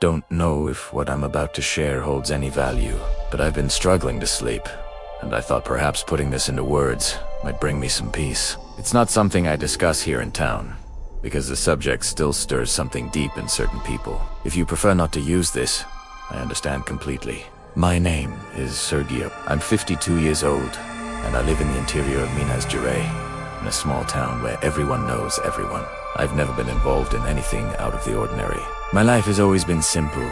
Don't know if what I'm about to share holds any value, but I've been struggling to sleep, and I thought perhaps putting this into words might bring me some peace. It's not something I discuss here in town, because the subject still stirs something deep in certain people. If you prefer not to use this, I understand completely. My name is Sergio. I'm 52 years old, and I live in the interior of Minas Gerais, in a small town where everyone knows everyone. I've never been involved in anything out of the ordinary. My life has always been simple,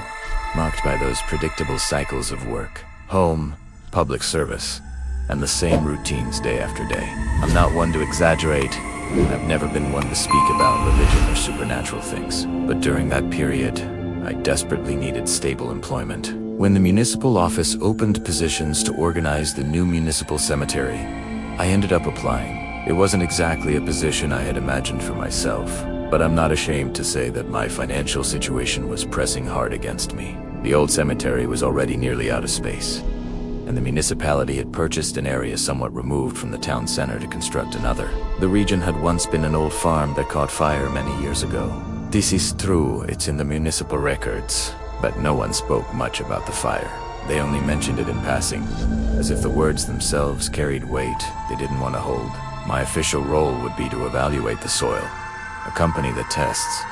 marked by those predictable cycles of work, home, public service, and the same routines day after day. I'm not one to exaggerate. I've never been one to speak about religion or supernatural things. But during that period, I desperately needed stable employment. When the municipal office opened positions to organize the new municipal cemetery, I ended up applying. It wasn't exactly a position I had imagined for myself, but I'm not ashamed to say that my financial situation was pressing hard against me. The old cemetery was already nearly out of space, and the municipality had purchased an area somewhat removed from the town center to construct another. The region had once been an old farm that caught fire many years ago. This is true, it's in the municipal records, but no one spoke much about the fire. They only mentioned it in passing, as if the words themselves carried weight they didn't want to hold. My official role would be to evaluate the soil, accompany the tests,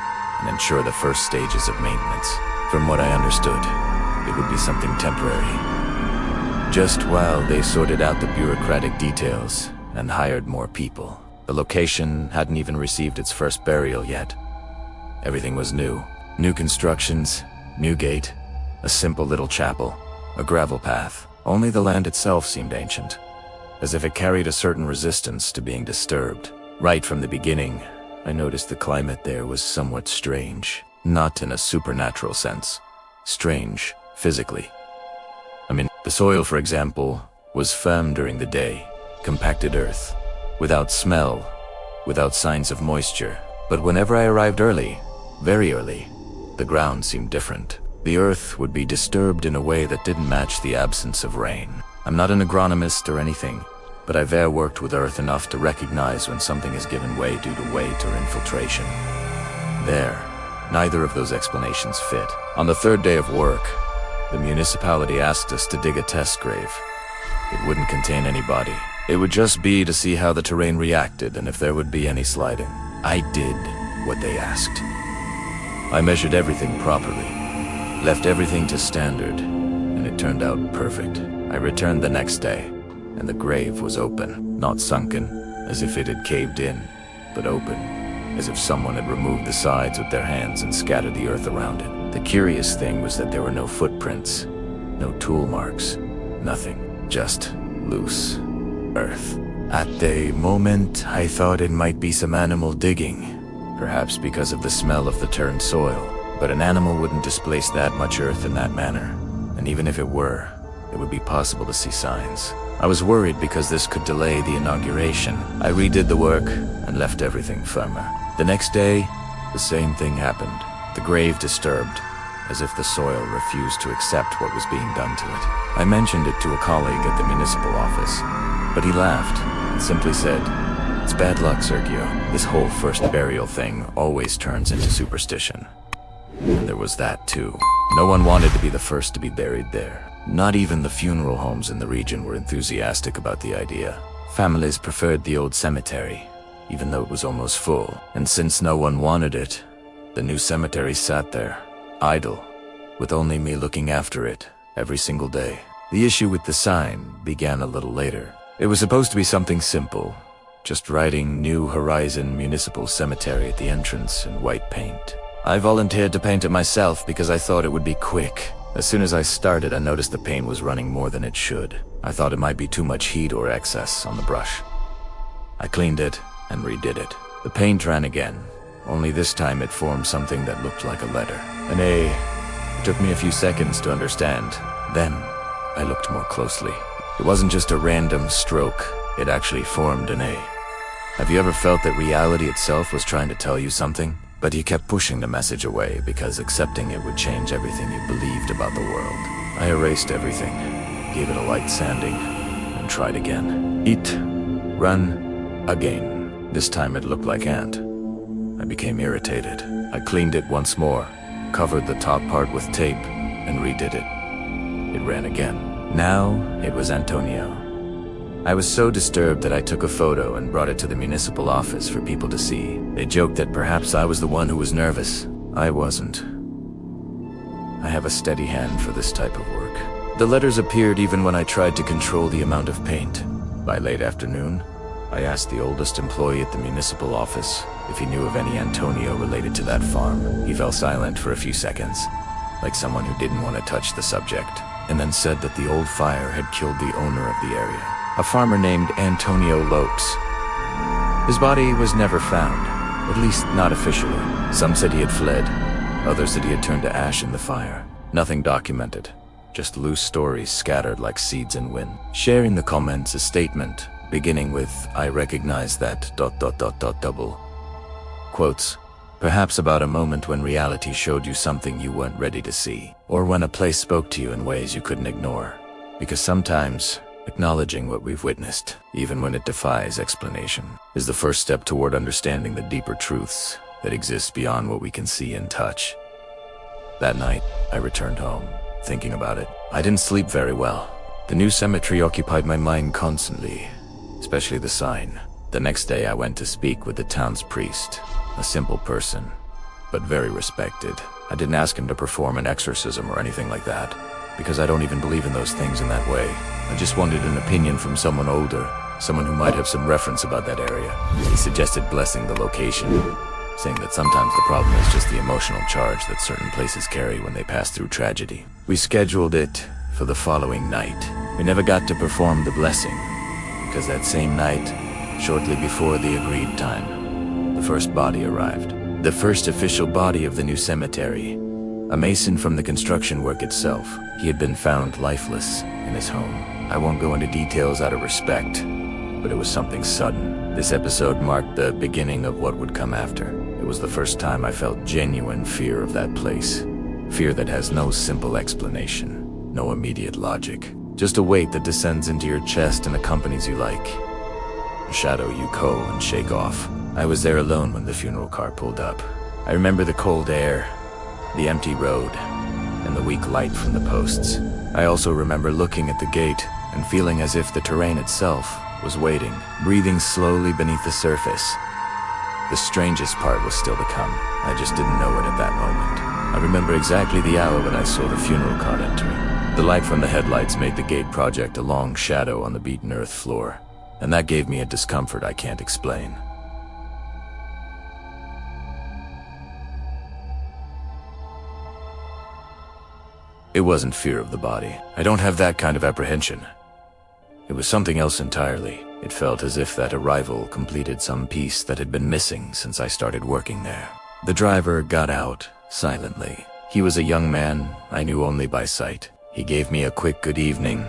and ensure the first stages of maintenance. From what I understood, it would be something temporary. Just while they sorted out the bureaucratic details and hired more people. The location hadn't even received its first burial yet. Everything was new. New constructions, new gate, a simple little chapel, a gravel path. Only the land itself seemed ancient, as if it carried a certain resistance to being disturbed. Right from the beginning, I noticed the climate there was somewhat strange. Not in a supernatural sense. Strange, physically. The soil, for example, was firm during the day, compacted earth, without smell, without signs of moisture. But whenever I arrived early, very early, the ground seemed different. The earth would be disturbed in a way that didn't match the absence of rain. I'm not an agronomist or anything, but I've worked with earth enough to recognize when something has given way due to weight or infiltration. There, neither of those explanations fit. On the third day of work, the municipality asked us to dig a test grave. It wouldn't contain any body. It would just be to see how the terrain reacted and if there would be any sliding. I did what they asked. I measured everything properly, left everything to standard, and it turned out perfect. I returned the next day, and the grave was open, not sunken, as if it had caved in, but open, as if someone had removed the sides with their hands and scattered the earth around it. The curious thing was that there were no footprints, no tool marks, nothing, just loose earth. At the moment, I thought it might be some animal digging, perhaps because of the smell of the turned soil, but an animal wouldn't displace that much earth in that manner, and even if it were, it would be possible to see signs. I was worried because this could delay the inauguration. I redid the work and left everything firmer. The next day, the same thing happened. The grave disturbed, as if the soil refused to accept what was being done to it. I mentioned it to a colleague at the municipal office, but he laughed and simply said, "It's bad luck, Sergio. This whole first burial thing always turns into superstition." And there was that too. No one wanted to be the first to be buried there. Not even the funeral homes in the region were enthusiastic about the idea. Families preferred the old cemetery, even though it was almost full. And since no one wanted it, the new cemetery sat there, idle, with only me looking after it every single day. The issue with the sign began a little later. It was supposed to be something simple, just writing New Horizon Municipal Cemetery at the entrance in white paint. I volunteered to paint it myself because I thought it would be quick. As soon as I started, I noticed the paint was running more than it should. I thought it might be too much heat or excess on the brush. I cleaned it and redid it. The paint ran again, only this time it formed something that looked like a letter. An A. It took me a few seconds to understand. Then, I looked more closely. It wasn't just a random stroke, it actually formed an A. Have you ever felt that reality itself was trying to tell you something? But you kept pushing the message away because accepting it would change everything you believed about the world. I erased everything, gave it a light sanding, and tried again. Eat, run, again. This time it looked like ant. I became irritated. I cleaned it once more, covered the top part with tape, and redid it. It ran again. Now it was Antonio. I was so disturbed that I took a photo and brought it to the municipal office for people to see. They joked that perhaps I was the one who was nervous. I wasn't. I have a steady hand for this type of work. The letters appeared even when I tried to control the amount of paint. By late afternoon, I asked the oldest employee at the municipal office if he knew of any Antonio related to that farm. He fell silent for a few seconds, like someone who didn't want to touch the subject, and then said that the old fire had killed the owner of the area, a farmer named Antonio Lopes. His body was never found, at least not officially. Some said he had fled, others said he had turned to ash in the fire. Nothing documented, just loose stories scattered like seeds in wind. Sharing the comments a statement beginning with, "I recognize that ... double quotes, perhaps about a moment when reality showed you something you weren't ready to see, or when a place spoke to you in ways you couldn't ignore. Because sometimes acknowledging what we've witnessed, even when it defies explanation, is the first step toward understanding the deeper truths that exist beyond what we can see and touch." That night, I returned home, thinking about it. I didn't sleep very well. The new cemetery occupied my mind constantly, especially the sign. The next day, I went to speak with the town's priest, a simple person, but very respected. I didn't ask him to perform an exorcism or anything like that, because I don't even believe in those things in that way. I just wanted an opinion from someone older, someone who might have some reference about that area. He suggested blessing the location, saying that sometimes the problem is just the emotional charge that certain places carry when they pass through tragedy. We scheduled it for the following night. We never got to perform the blessing, because that same night, shortly before the agreed time, the first body arrived. The first official body of the new cemetery. A mason from the construction work itself. He had been found lifeless in his home. I won't go into details out of respect, but it was something sudden. This episode marked the beginning of what would come after. It was the first time I felt genuine fear of that place. Fear that has no simple explanation, no immediate logic. Just a weight that descends into your chest and accompanies you like a shadow you cull and shake off. I was there alone when the funeral car pulled up. I remember the cold air, the empty road, and the weak light from the posts. I also remember looking at the gate and feeling as if the terrain itself was waiting, breathing slowly beneath the surface. The strangest part was still to come. I just didn't know it at that moment. I remember exactly the hour when I saw the funeral car entering. The light from the headlights made the gate project a long shadow on the beaten earth floor, and that gave me a discomfort I can't explain. It wasn't fear of the body. I don't have that kind of apprehension. It was something else entirely. It felt as if that arrival completed some piece that had been missing since I started working there. The driver got out, silently. He was a young man I knew only by sight. He gave me a quick good evening,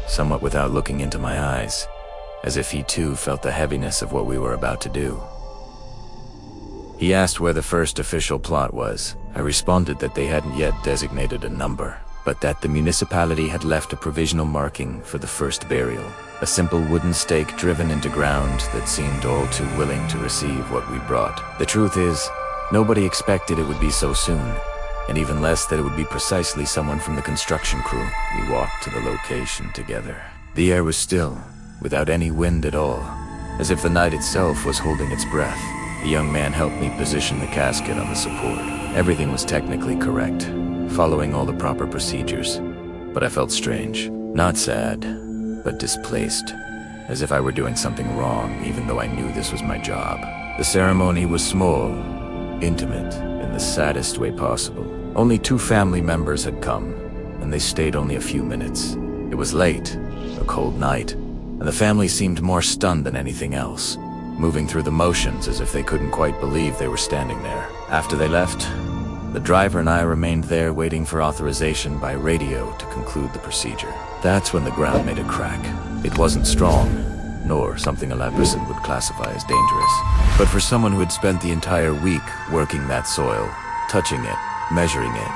somewhat without looking into my eyes, as if he too felt the heaviness of what we were about to do. He asked where the first official plot was. I responded that they hadn't yet designated a number, but that the municipality had left a provisional marking for the first burial, a simple wooden stake driven into ground that seemed all too willing to receive what we brought. The truth is, nobody expected it would be so soon, and even less that it would be precisely someone from the construction crew. We walked to the location together. The air was still, without any wind at all, as if the night itself was holding its breath. The young man helped me position the casket on the support. Everything was technically correct, following all the proper procedures. But I felt strange, not sad, but displaced, as if I were doing something wrong, even though I knew this was my job. The ceremony was small, intimate, in the saddest way possible. Only 2 family members had come, and they stayed only a few minutes. It was late, a cold night, and the family seemed more stunned than anything else, moving through the motions as if they couldn't quite believe they were standing there. After they left, the driver and I remained there waiting for authorization by radio to conclude the procedure. That's when the ground made a crack. It wasn't strong, nor something a layperson would classify as dangerous. But for someone who had spent the entire week working that soil, touching it, measuring it,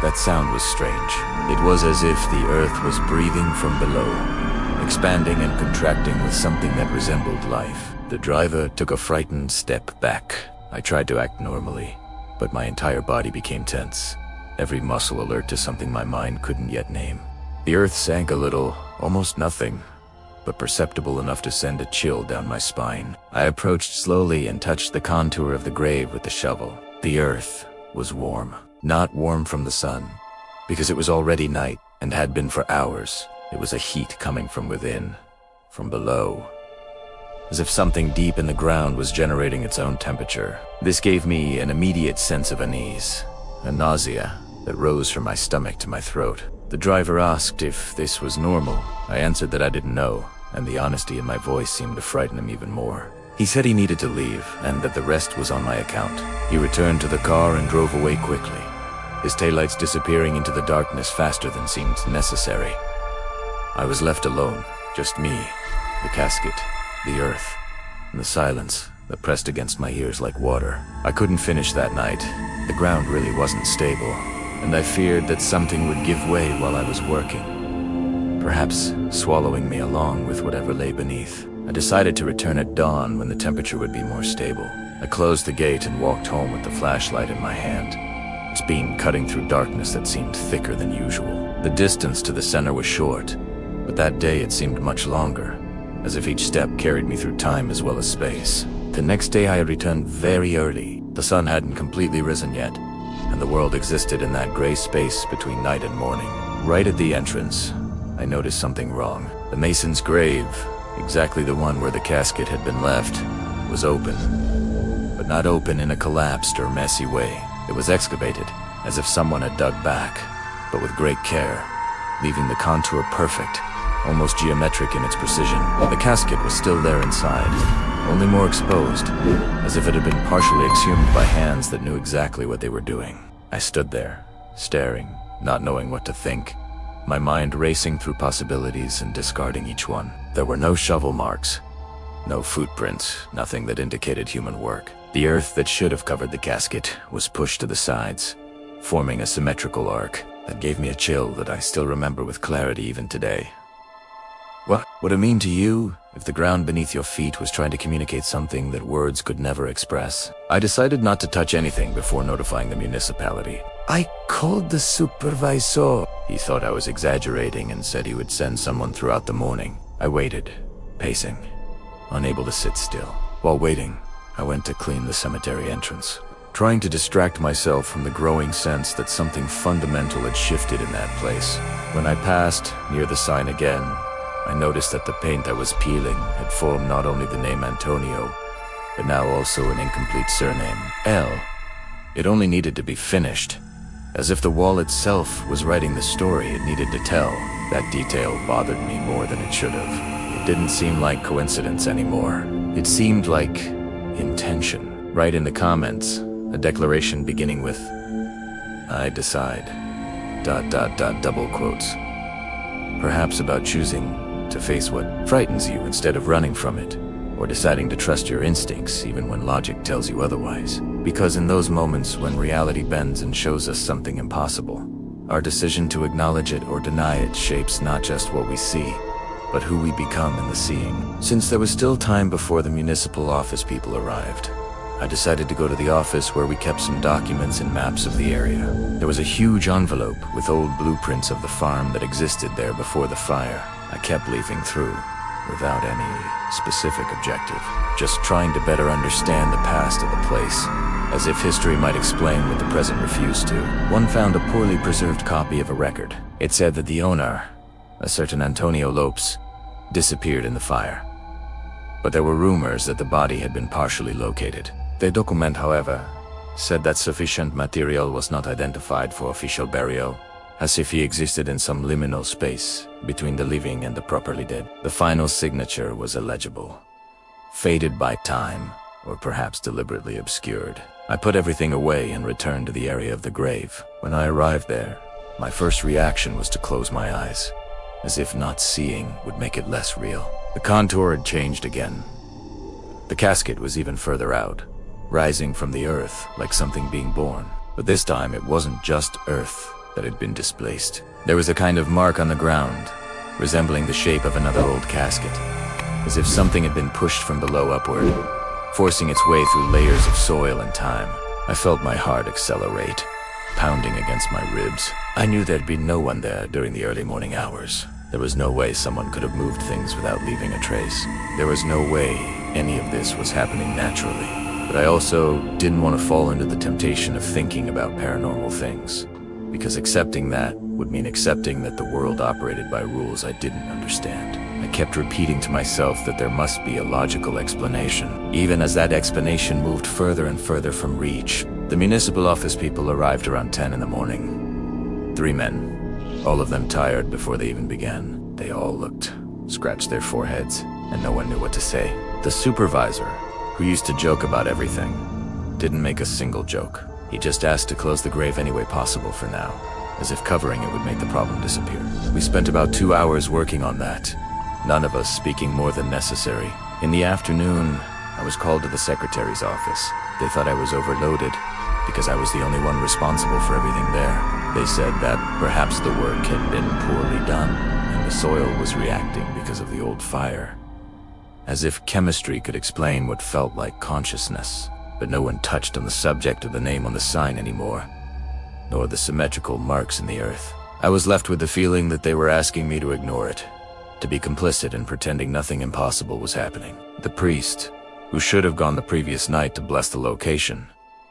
that sound was strange. It was as if the earth was breathing from below, expanding and contracting with something that resembled life. The driver took a frightened step back. I tried to act normally, but my entire body became tense, every muscle alert to something my mind couldn't yet name. The earth sank a little, almost nothing, but perceptible enough to send a chill down my spine. I approached slowly and touched the contour of the grave with the shovel. The earth was warm. Not warm from the sun, because it was already night and had been for hours. It was a heat coming from within, from below, as if something deep in the ground was generating its own temperature. This gave me an immediate sense of unease, a nausea that rose from my stomach to my throat. The driver asked if this was normal. I answered that I didn't know, and the honesty in my voice seemed to frighten him even more. He said he needed to leave, and that the rest was on my account. He returned to the car and drove away quickly, his taillights disappearing into the darkness faster than seemed necessary. I was left alone, just me, the casket, the earth, and the silence that pressed against my ears like water. I couldn't finish that night. The ground really wasn't stable, and I feared that something would give way while I was working, perhaps swallowing me along with whatever lay beneath. I decided to return at dawn when the temperature would be more stable. I closed the gate and walked home with the flashlight in my hand, its beam cutting through darkness that seemed thicker than usual. The distance to the center was short, but that day it seemed much longer, as if each step carried me through time as well as space. The next day I returned very early. The sun hadn't completely risen yet, and the world existed in that gray space between night and morning. Right at the entrance, I noticed something wrong. The mason's grave, exactly the one where the casket had been left, was open, but not open in a collapsed or messy way. It was excavated, as if someone had dug back, but with great care, leaving the contour perfect, almost geometric in its precision. The casket was still there inside, only more exposed, as if it had been partially exhumed by hands that knew exactly what they were doing. I stood there, staring, not knowing what to think, my mind racing through possibilities and discarding each one. There were no shovel marks, no footprints, nothing that indicated human work. The earth that should have covered the casket was pushed to the sides, forming a symmetrical arc that gave me a chill that I still remember with clarity even today. What would it mean to you if the ground beneath your feet was trying to communicate something that words could never express? I decided not to touch anything before notifying the municipality. I called the supervisor. He thought I was exaggerating and said he would send someone throughout the morning. I waited, pacing, unable to sit still. While waiting, I went to clean the cemetery entrance, trying to distract myself from the growing sense that something fundamental had shifted in that place. When I passed near the sign again, I noticed that the paint I was peeling had formed not only the name Antonio, but now also an incomplete surname, L. It only needed to be finished, as if the wall itself was writing the story it needed to tell. That detail bothered me more than it should have. It didn't seem like coincidence anymore. It seemed like intention. Right in the comments, a declaration beginning with, "I decide, ... double quotes. Perhaps about choosing to face what frightens you instead of running from it, or deciding to trust your instincts even when logic tells you otherwise. Because in those moments when reality bends and shows us something impossible, our decision to acknowledge it or deny it shapes not just what we see, but who we become in the seeing." Since there was still time before the municipal office people arrived, I decided to go to the office where we kept some documents and maps of the area. There was a huge envelope with old blueprints of the farm that existed there before the fire. I kept leafing through, without any specific objective, just trying to better understand the past of the place, as if history might explain what the present refused to. One found a poorly preserved copy of a record. It said that the owner, a certain Antonio Lopes, disappeared in the fire. But there were rumors that the body had been partially located. The document, however, said that sufficient material was not identified for official burial, as if he existed in some liminal space between the living and the properly dead. The final signature was illegible, faded by time, or perhaps deliberately obscured. I put everything away and returned to the area of the grave. When I arrived there, my first reaction was to close my eyes, as if not seeing would make it less real. The contour had changed again. The casket was even further out, rising from the earth like something being born. But this time it wasn't just earth that had been displaced. There was a kind of mark on the ground, resembling the shape of another old casket, as if something had been pushed from below upward, forcing its way through layers of soil and time. I felt my heart accelerate, pounding against my ribs. I knew there'd be no one there during the early morning hours. There was no way someone could have moved things without leaving a trace. There was no way any of this was happening naturally. But I also didn't want to fall into the temptation of thinking about paranormal things, because accepting that would mean accepting that the world operated by rules I didn't understand. I kept repeating to myself that there must be a logical explanation. Even as that explanation moved further and further from reach, the municipal office people arrived around 10 in the morning. 3 men, all of them tired before they even began. They all looked, scratched their foreheads, and no one knew what to say. The supervisor, who used to joke about everything, didn't make a single joke. He just asked to close the grave any way possible for now, as if covering it would make the problem disappear. We spent about 2 hours working on that, none of us speaking more than necessary. In the afternoon, I was called to the secretary's office. They thought I was overloaded because I was the only one responsible for everything there. They said that perhaps the work had been poorly done and the soil was reacting because of the old fire. As if chemistry could explain what felt like consciousness. But no one touched on the subject of the name on the sign anymore, nor the symmetrical marks in the earth. I was left with the feeling that they were asking me to ignore it, to be complicit in pretending nothing impossible was happening. The priest, who should have gone the previous night to bless the location,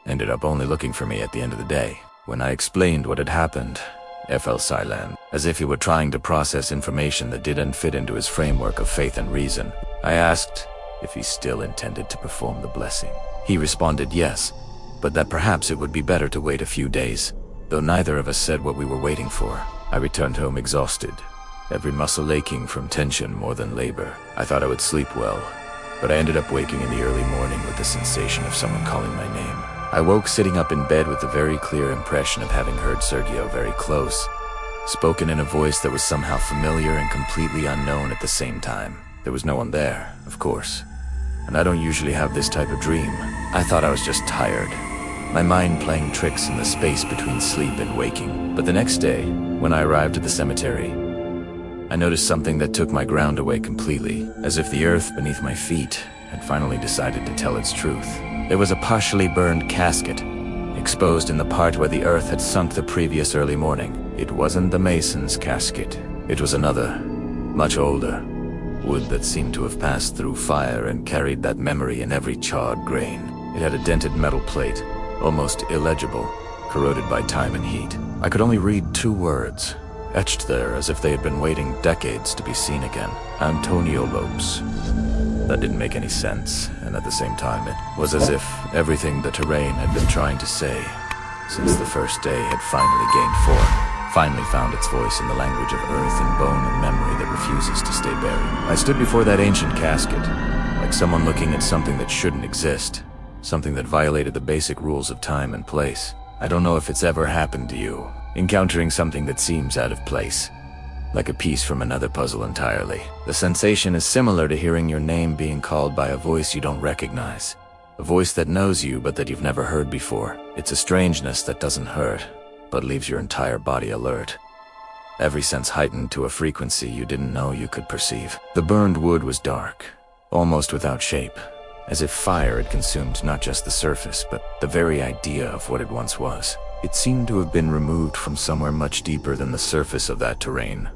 ended up only looking for me at the end of the day. When I explained what had happened, he fell silent, as if he were trying to process information that didn't fit into his framework of faith and reason. I asked if he still intended to perform the blessing. He responded yes, but that perhaps it would be better to wait a few days, though neither of us said what we were waiting for. I returned home exhausted, every muscle aching from tension more than labor. I thought I would sleep well, but I ended up waking in the early morning with the sensation of someone calling my name. I woke sitting up in bed with a very clear impression of having heard Sergio very close, spoken in a voice that was somehow familiar and completely unknown at the same time. There was no one there, of course. And I don't usually have this type of dream. I thought I was just tired, my mind playing tricks in the space between sleep and waking. But the next day, when I arrived at the cemetery, I noticed something that took my ground away completely, as if the earth beneath my feet had finally decided to tell its truth. There was a partially burned casket, exposed in the part where the earth had sunk the previous early morning. It wasn't the mason's casket. It was another, much older, wood that seemed to have passed through fire and carried that memory in every charred grain. It had a dented metal plate, almost illegible, corroded by time and heat. I could only read 2 words, etched there as if they had been waiting decades to be seen again. Antonio Lopes. That didn't make any sense, and at the same time it was as if everything the terrain had been trying to say since the first day had finally gained form. Finally found its voice in the language of earth and bone and memory that refuses to stay buried. I stood before that ancient casket, like someone looking at something that shouldn't exist, something that violated the basic rules of time and place. I don't know if it's ever happened to you, encountering something that seems out of place, like a piece from another puzzle entirely. The sensation is similar to hearing your name being called by a voice you don't recognize, a voice that knows you but that you've never heard before. It's a strangeness that doesn't hurt, but leaves your entire body alert. Every sense heightened to a frequency you didn't know you could perceive. The burned wood was dark, almost without shape, as if fire had consumed not just the surface, but the very idea of what it once was. It seemed to have been removed from somewhere much deeper than the surface of that terrain,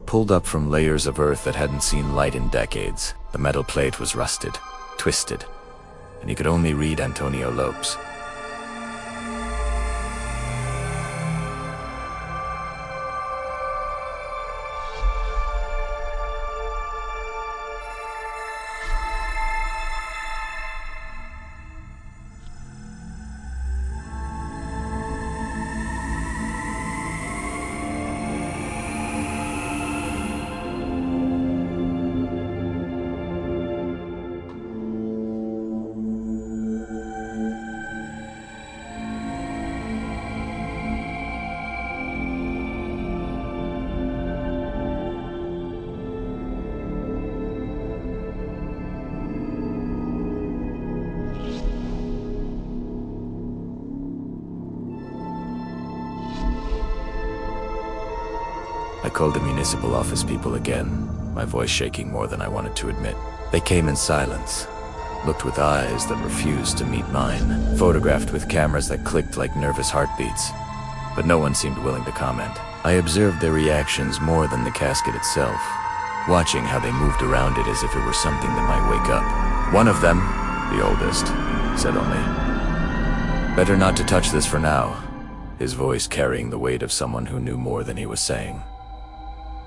pulled up from layers of earth that hadn't seen light in decades. The metal plate was rusted, twisted, and you could only read Antonio Lopes. I called the municipal office people again, my voice shaking more than I wanted to admit. They came in silence, looked with eyes that refused to meet mine, photographed with cameras that clicked like nervous heartbeats. But no one seemed willing to comment. I observed their reactions more than the casket itself, watching how they moved around it as if it were something that might wake up. One of them, the oldest, said only, "Better not to touch this for now," his voice carrying the weight of someone who knew more than he was saying.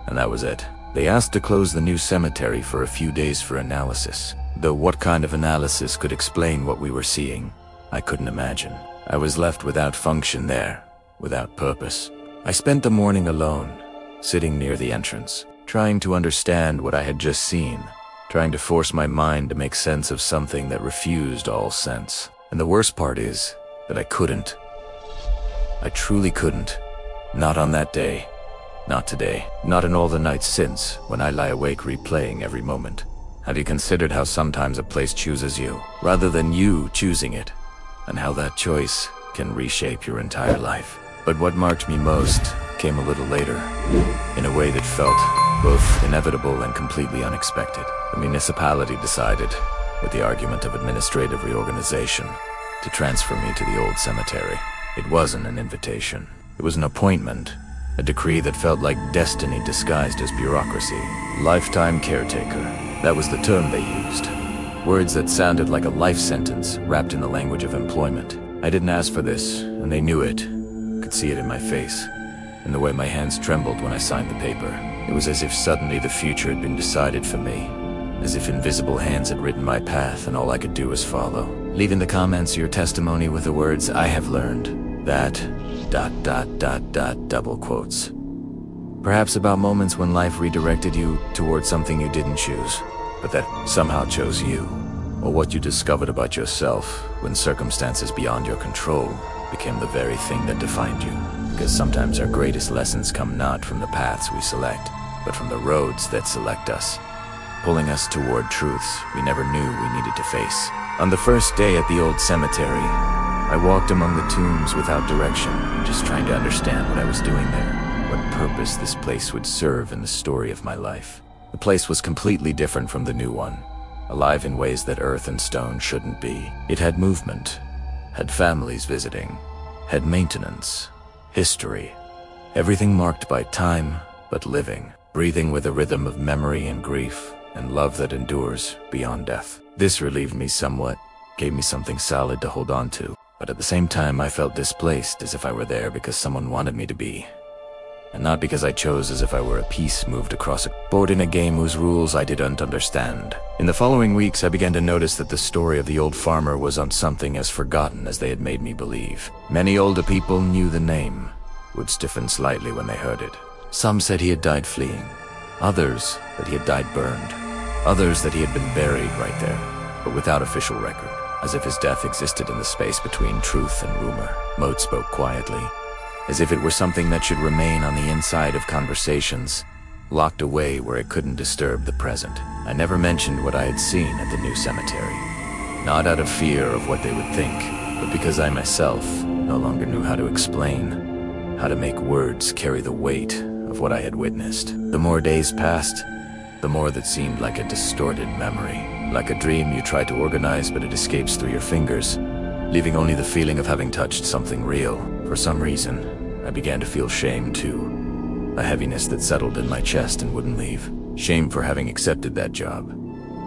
And that was it. They asked to close the new cemetery for a few days for analysis, though what kind of analysis could explain what we were seeing, I couldn't imagine. I was left without function there, without purpose. I spent the morning alone, sitting near the entrance, trying to understand what I had just seen, trying to force my mind to make sense of something that refused all sense. And the worst part is that I couldn't. I truly couldn't. Not on that day. Not today. Not in all the nights since, when I lie awake replaying every moment. Have you considered how sometimes a place chooses you, rather than you choosing it? And how that choice can reshape your entire life? But what marked me most came a little later, in a way that felt both inevitable and completely unexpected. The municipality decided, with the argument of administrative reorganization, to transfer me to the old cemetery. It wasn't an invitation. It was an appointment, a decree that felt like destiny disguised as bureaucracy. Lifetime caretaker. That was the term they used. Words that sounded like a life sentence wrapped in the language of employment. I didn't ask for this, and they knew it. Could see it in my face, in the way my hands trembled when I signed the paper. It was as if suddenly the future had been decided for me, as if invisible hands had written my path and all I could do was follow. Leaving the comments of your testimony with the words, "I have learned that ... double quotes. Perhaps about moments when life redirected you towards something you didn't choose, but that somehow chose you. Or what you discovered about yourself when circumstances beyond your control became the very thing that defined you. Because sometimes our greatest lessons come not from the paths we select, but from the roads that select us, pulling us toward truths we never knew we needed to face. On the first day at the old cemetery, I walked among the tombs without direction, just trying to understand what I was doing there, what purpose this place would serve in the story of my life. The place was completely different from the new one, alive in ways that earth and stone shouldn't be. It had movement, had families visiting, had maintenance, history, everything marked by time but living, breathing with a rhythm of memory and grief, and love that endures beyond death. This relieved me somewhat, gave me something solid to hold on to. But at the same time, I felt displaced, as if I were there because someone wanted me to be, and not because I chose, as if I were a piece moved across a board in a game whose rules I didn't understand. In the following weeks, I began to notice that the story of the old farmer was on something as forgotten as they had made me believe. Many older people knew the name, would stiffen slightly when they heard it. Some said he had died fleeing, others that he had died burned, others that he had been buried right there, but without official record. As if his death existed in the space between truth and rumor. Moat spoke quietly, as if it were something that should remain on the inside of conversations, locked away where it couldn't disturb the present. I never mentioned what I had seen at the new cemetery, not out of fear of what they would think, but because I myself no longer knew how to explain, how to make words carry the weight of what I had witnessed. The more days passed, the more that seemed like a distorted memory. Like a dream you try to organize, but it escapes through your fingers, leaving only the feeling of having touched something real. For some reason, I began to feel shame too, a heaviness that settled in my chest and wouldn't leave. Shame for having accepted that job.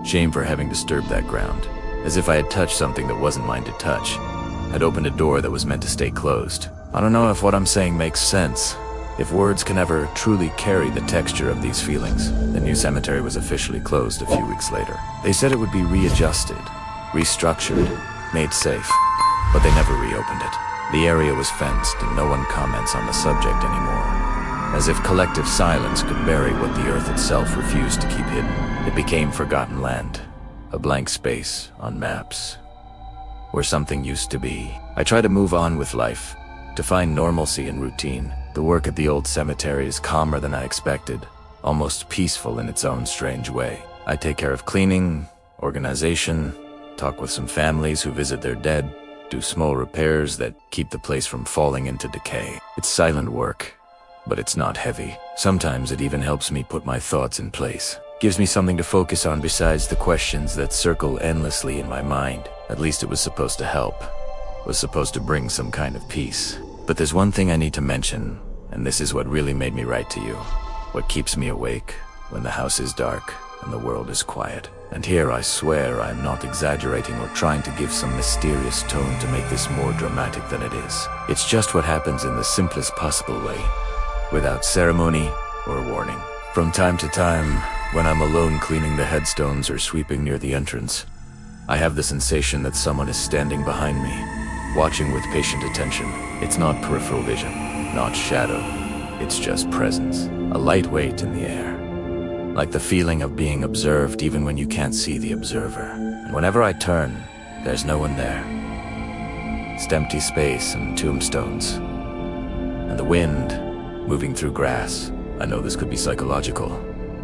Shame for having disturbed that ground, as if I had touched something that wasn't mine to touch, had opened a door that was meant to stay closed. I don't know if what I'm saying makes sense, if words can ever truly carry the texture of these feelings. The new cemetery was officially closed a few weeks later. They said it would be readjusted, restructured, made safe, but they never reopened it. The area was fenced and no one comments on the subject anymore. As if collective silence could bury what the earth itself refused to keep hidden. It became forgotten land, a blank space on maps, where something used to be. I try to move on with life, to find normalcy and routine. The work at the old cemetery is calmer than I expected, almost peaceful in its own strange way. I take care of cleaning, organization, talk with some families who visit their dead, do small repairs that keep the place from falling into decay. It's silent work, but it's not heavy. Sometimes it even helps me put my thoughts in place. Gives me something to focus on besides the questions that circle endlessly in my mind. At least it was supposed to help. Was supposed to bring some kind of peace. But there's one thing I need to mention, and this is what really made me write to you. What keeps me awake when the house is dark and the world is quiet. And here I swear I'm not exaggerating or trying to give some mysterious tone to make this more dramatic than it is. It's just what happens in the simplest possible way, without ceremony or warning. From time to time, when I'm alone cleaning the headstones or sweeping near the entrance, I have the sensation that someone is standing behind me, watching with patient attention. It's not peripheral vision, not shadow. It's just presence, a light weight in the air. Like the feeling of being observed even when you can't see the observer. And whenever I turn, there's no one there. It's empty space and tombstones. And the wind moving through grass. I know this could be psychological.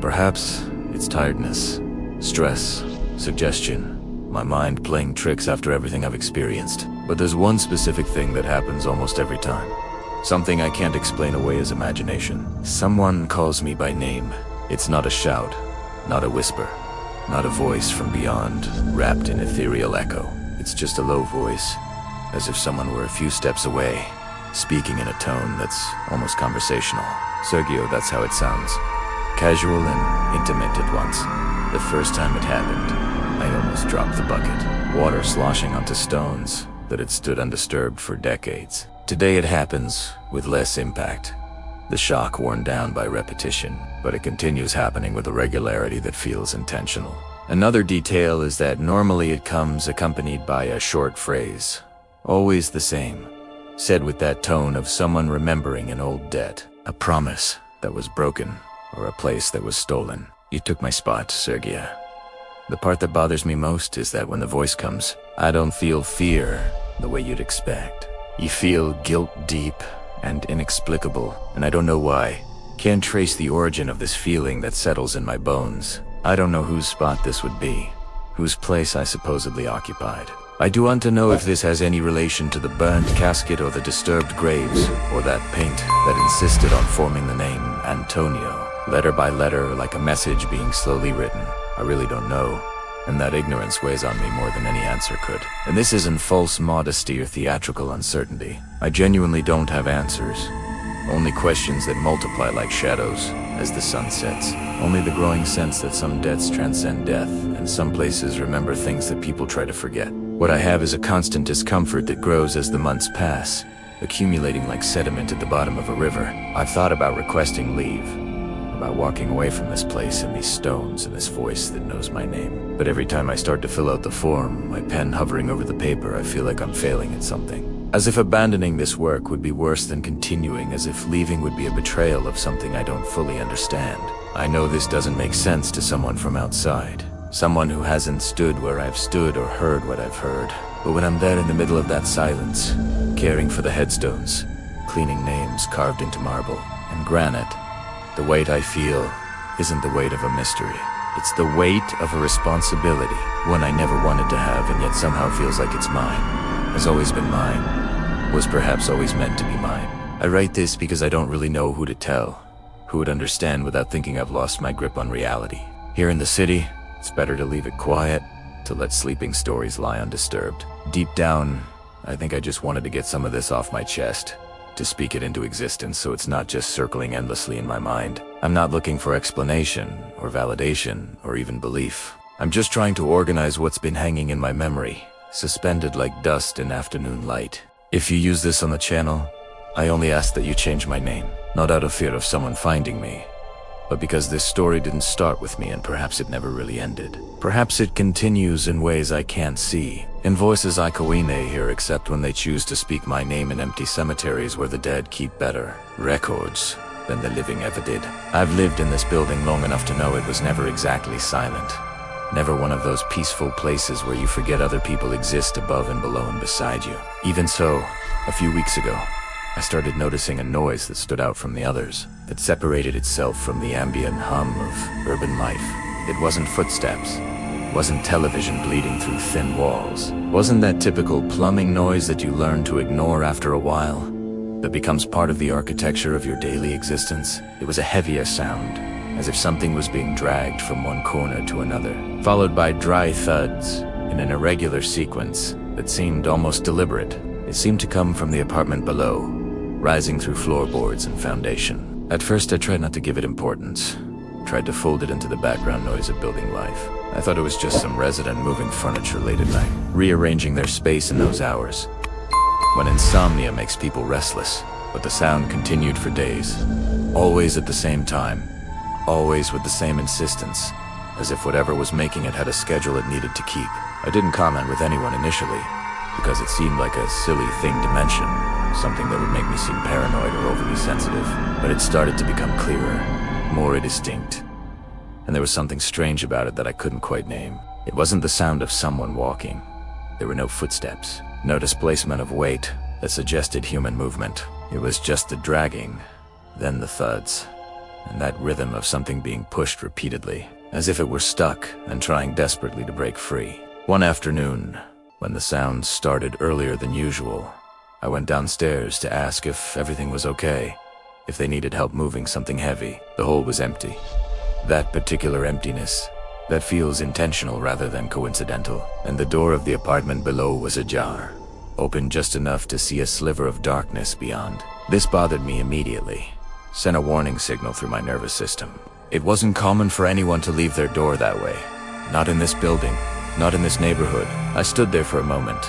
Perhaps it's tiredness, stress, suggestion, my mind playing tricks after everything I've experienced. But there's one specific thing that happens almost every time. Something I can't explain away as imagination. Someone calls me by name. It's not a shout, not a whisper, not a voice from beyond, wrapped in ethereal echo. It's just a low voice, as if someone were a few steps away, speaking in a tone that's almost conversational. Sergio, that's how it sounds. Casual and intimate at once. The first time it happened, I almost dropped the bucket. Water sloshing onto stones that had stood undisturbed for decades. Today it happens with less impact. The shock worn down by repetition, but it continues happening with a regularity that feels intentional. Another detail is that normally it comes accompanied by a short phrase. Always the same. Said with that tone of someone remembering an old debt. A promise that was broken, or a place that was stolen. You took my spot, Sergia. The part that bothers me most is that when the voice comes, I don't feel fear the way you'd expect. You feel guilt deep and inexplicable, and I don't know why. Can't trace the origin of this feeling that settles in my bones. I don't know whose spot this would be, whose place I supposedly occupied. I do want to know if this has any relation to the burned casket or the disturbed graves, or that paint that insisted on forming the name Antonio, letter by letter like a message being slowly written. I really don't know, and that ignorance weighs on me more than any answer could. And this isn't false modesty or theatrical uncertainty. I genuinely don't have answers. Only questions that multiply like shadows as the sun sets. Only the growing sense that some debts transcend death, and some places remember things that people try to forget. What I have is a constant discomfort that grows as the months pass, accumulating like sediment at the bottom of a river. I've thought about requesting leave, about walking away from this place and these stones and this voice that knows my name. But every time I start to fill out the form, my pen hovering over the paper, I feel like I'm failing at something. As if abandoning this work would be worse than continuing, as if leaving would be a betrayal of something I don't fully understand. I know this doesn't make sense to someone from outside, someone who hasn't stood where I've stood or heard what I've heard. But when I'm there in the middle of that silence, caring for the headstones, cleaning names carved into marble and granite, the weight I feel isn't the weight of a mystery. It's the weight of a responsibility, one I never wanted to have and yet somehow feels like it's mine. Has always been mine, was perhaps always meant to be mine. I write this because I don't really know who to tell, who would understand without thinking I've lost my grip on reality. Here in the city, it's better to leave it quiet, to let sleeping stories lie undisturbed. Deep down, I think I just wanted to get some of this off my chest, to speak it into existence so it's not just circling endlessly in my mind. I'm not looking for explanation, or validation, or even belief. I'm just trying to organize what's been hanging in my memory, suspended like dust in afternoon light. If you use this on the channel, I only ask that you change my name, not out of fear of someone finding me, but because this story didn't start with me and perhaps it never really ended. Perhaps it continues in ways I can't see, in voices I coine hear except when they choose to speak my name in empty cemeteries where the dead keep better records than the living ever did. I've lived in this building long enough to know it was never exactly silent. Never one of those peaceful places where you forget other people exist above and below and beside you. Even so, a few weeks ago, I started noticing a noise that stood out from the others, that separated itself from the ambient hum of urban life. It wasn't footsteps, wasn't television bleeding through thin walls, wasn't that typical plumbing noise that you learn to ignore after a while, that becomes part of the architecture of your daily existence. It was a heavier sound, as if something was being dragged from one corner to another, followed by dry thuds in an irregular sequence that seemed almost deliberate. It seemed to come from the apartment below, rising through floorboards and foundation. At first I tried not to give it importance, tried to fold it into the background noise of building life. I thought it was just some resident moving furniture late at night, rearranging their space in those hours, when insomnia makes people restless. But the sound continued for days, always at the same time, always with the same insistence, as if whatever was making it had a schedule it needed to keep. I didn't comment with anyone initially, because it seemed like a silly thing to mention, something that would make me seem paranoid or overly sensitive. But it started to become clearer, more distinct, and there was something strange about it that I couldn't quite name. It wasn't the sound of someone walking. There were no footsteps, no displacement of weight that suggested human movement. It was just the dragging, then the thuds, and that rhythm of something being pushed repeatedly, as if it were stuck and trying desperately to break free. One afternoon, when the sounds started earlier than usual, I went downstairs to ask if everything was okay, if they needed help moving something heavy. The hole was empty. That particular emptiness, that feels intentional rather than coincidental. And the door of the apartment below was ajar, open just enough to see a sliver of darkness beyond. This bothered me immediately, sent a warning signal through my nervous system. It wasn't common for anyone to leave their door that way. Not in this building, not in this neighborhood. I stood there for a moment,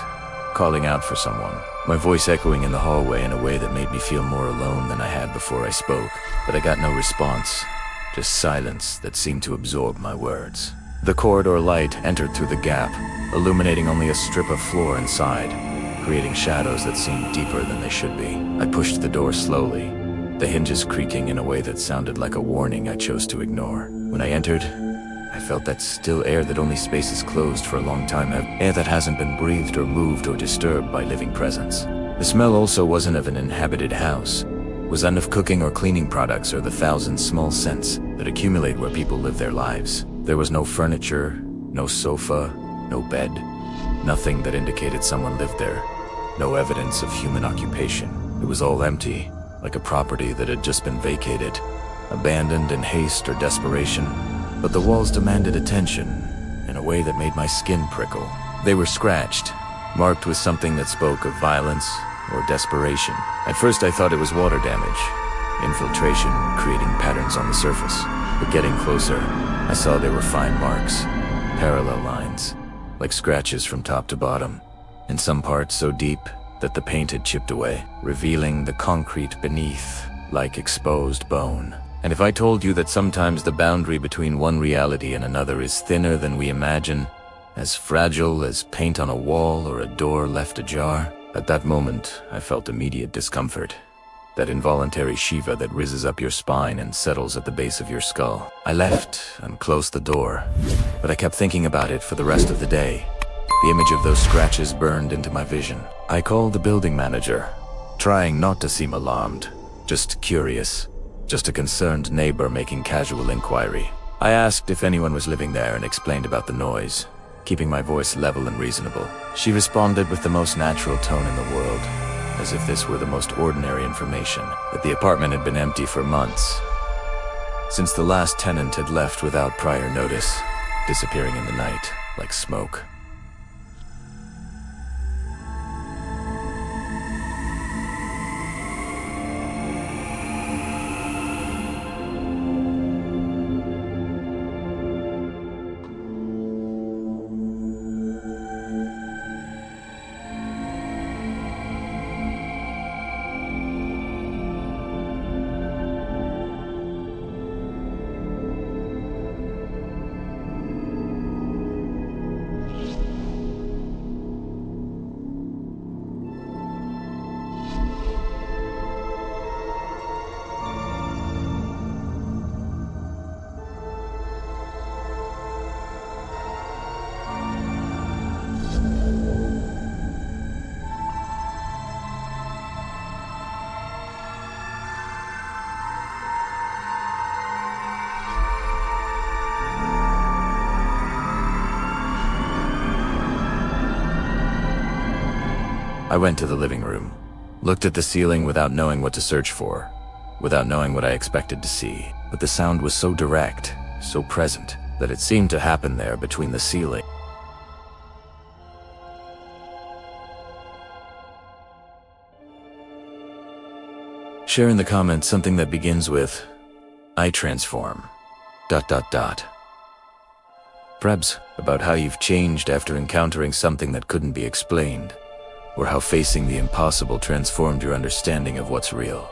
calling out for someone, my voice echoing in the hallway in a way that made me feel more alone than I had before I spoke. But I got no response, just silence that seemed to absorb my words. The corridor light entered through the gap, illuminating only a strip of floor inside, creating shadows that seemed deeper than they should be. I pushed the door slowly, the hinges creaking in a way that sounded like a warning I chose to ignore. When I entered, I felt that still air that only spaces closed for a long time have, air that hasn't been breathed or moved or disturbed by living presence. The smell also wasn't of an inhabited house, wasn't of cooking or cleaning products or the thousand small scents that accumulate where people live their lives. There was no furniture, no sofa, no bed, nothing that indicated someone lived there, no evidence of human occupation. It was all empty, like a property that had just been vacated, abandoned in haste or desperation. But the walls demanded attention in a way that made my skin prickle. They were scratched, marked with something that spoke of violence or desperation. At first I thought it was water damage, infiltration creating patterns on the surface. But getting closer, I saw there were fine marks, parallel lines, like scratches from top to bottom, in some parts so deep that the paint had chipped away, revealing the concrete beneath like exposed bone. And if I told you that sometimes the boundary between one reality and another is thinner than we imagine, as fragile as paint on a wall or a door left ajar, at that moment I felt immediate discomfort, that involuntary shiva that rises up your spine and settles at the base of your skull. I left and closed the door, but I kept thinking about it for the rest of the day. The image of those scratches burned into my vision. I called the building manager, trying not to seem alarmed, just curious, just a concerned neighbor making casual inquiry. I asked if anyone was living there and explained about the noise, keeping my voice level and reasonable. She responded with the most natural tone in the world, as if this were the most ordinary information, that the apartment had been empty for months, since the last tenant had left without prior notice, disappearing in the night like smoke. I went to the living room, looked at the ceiling without knowing what to search for, without knowing what I expected to see. but the sound was so direct, so present, that it seemed to happen there between the ceiling. Share in the comments something that begins with, I transform, ... Perhaps about how you've changed after encountering something that couldn't be explained, or how facing the impossible transformed your understanding of what's real.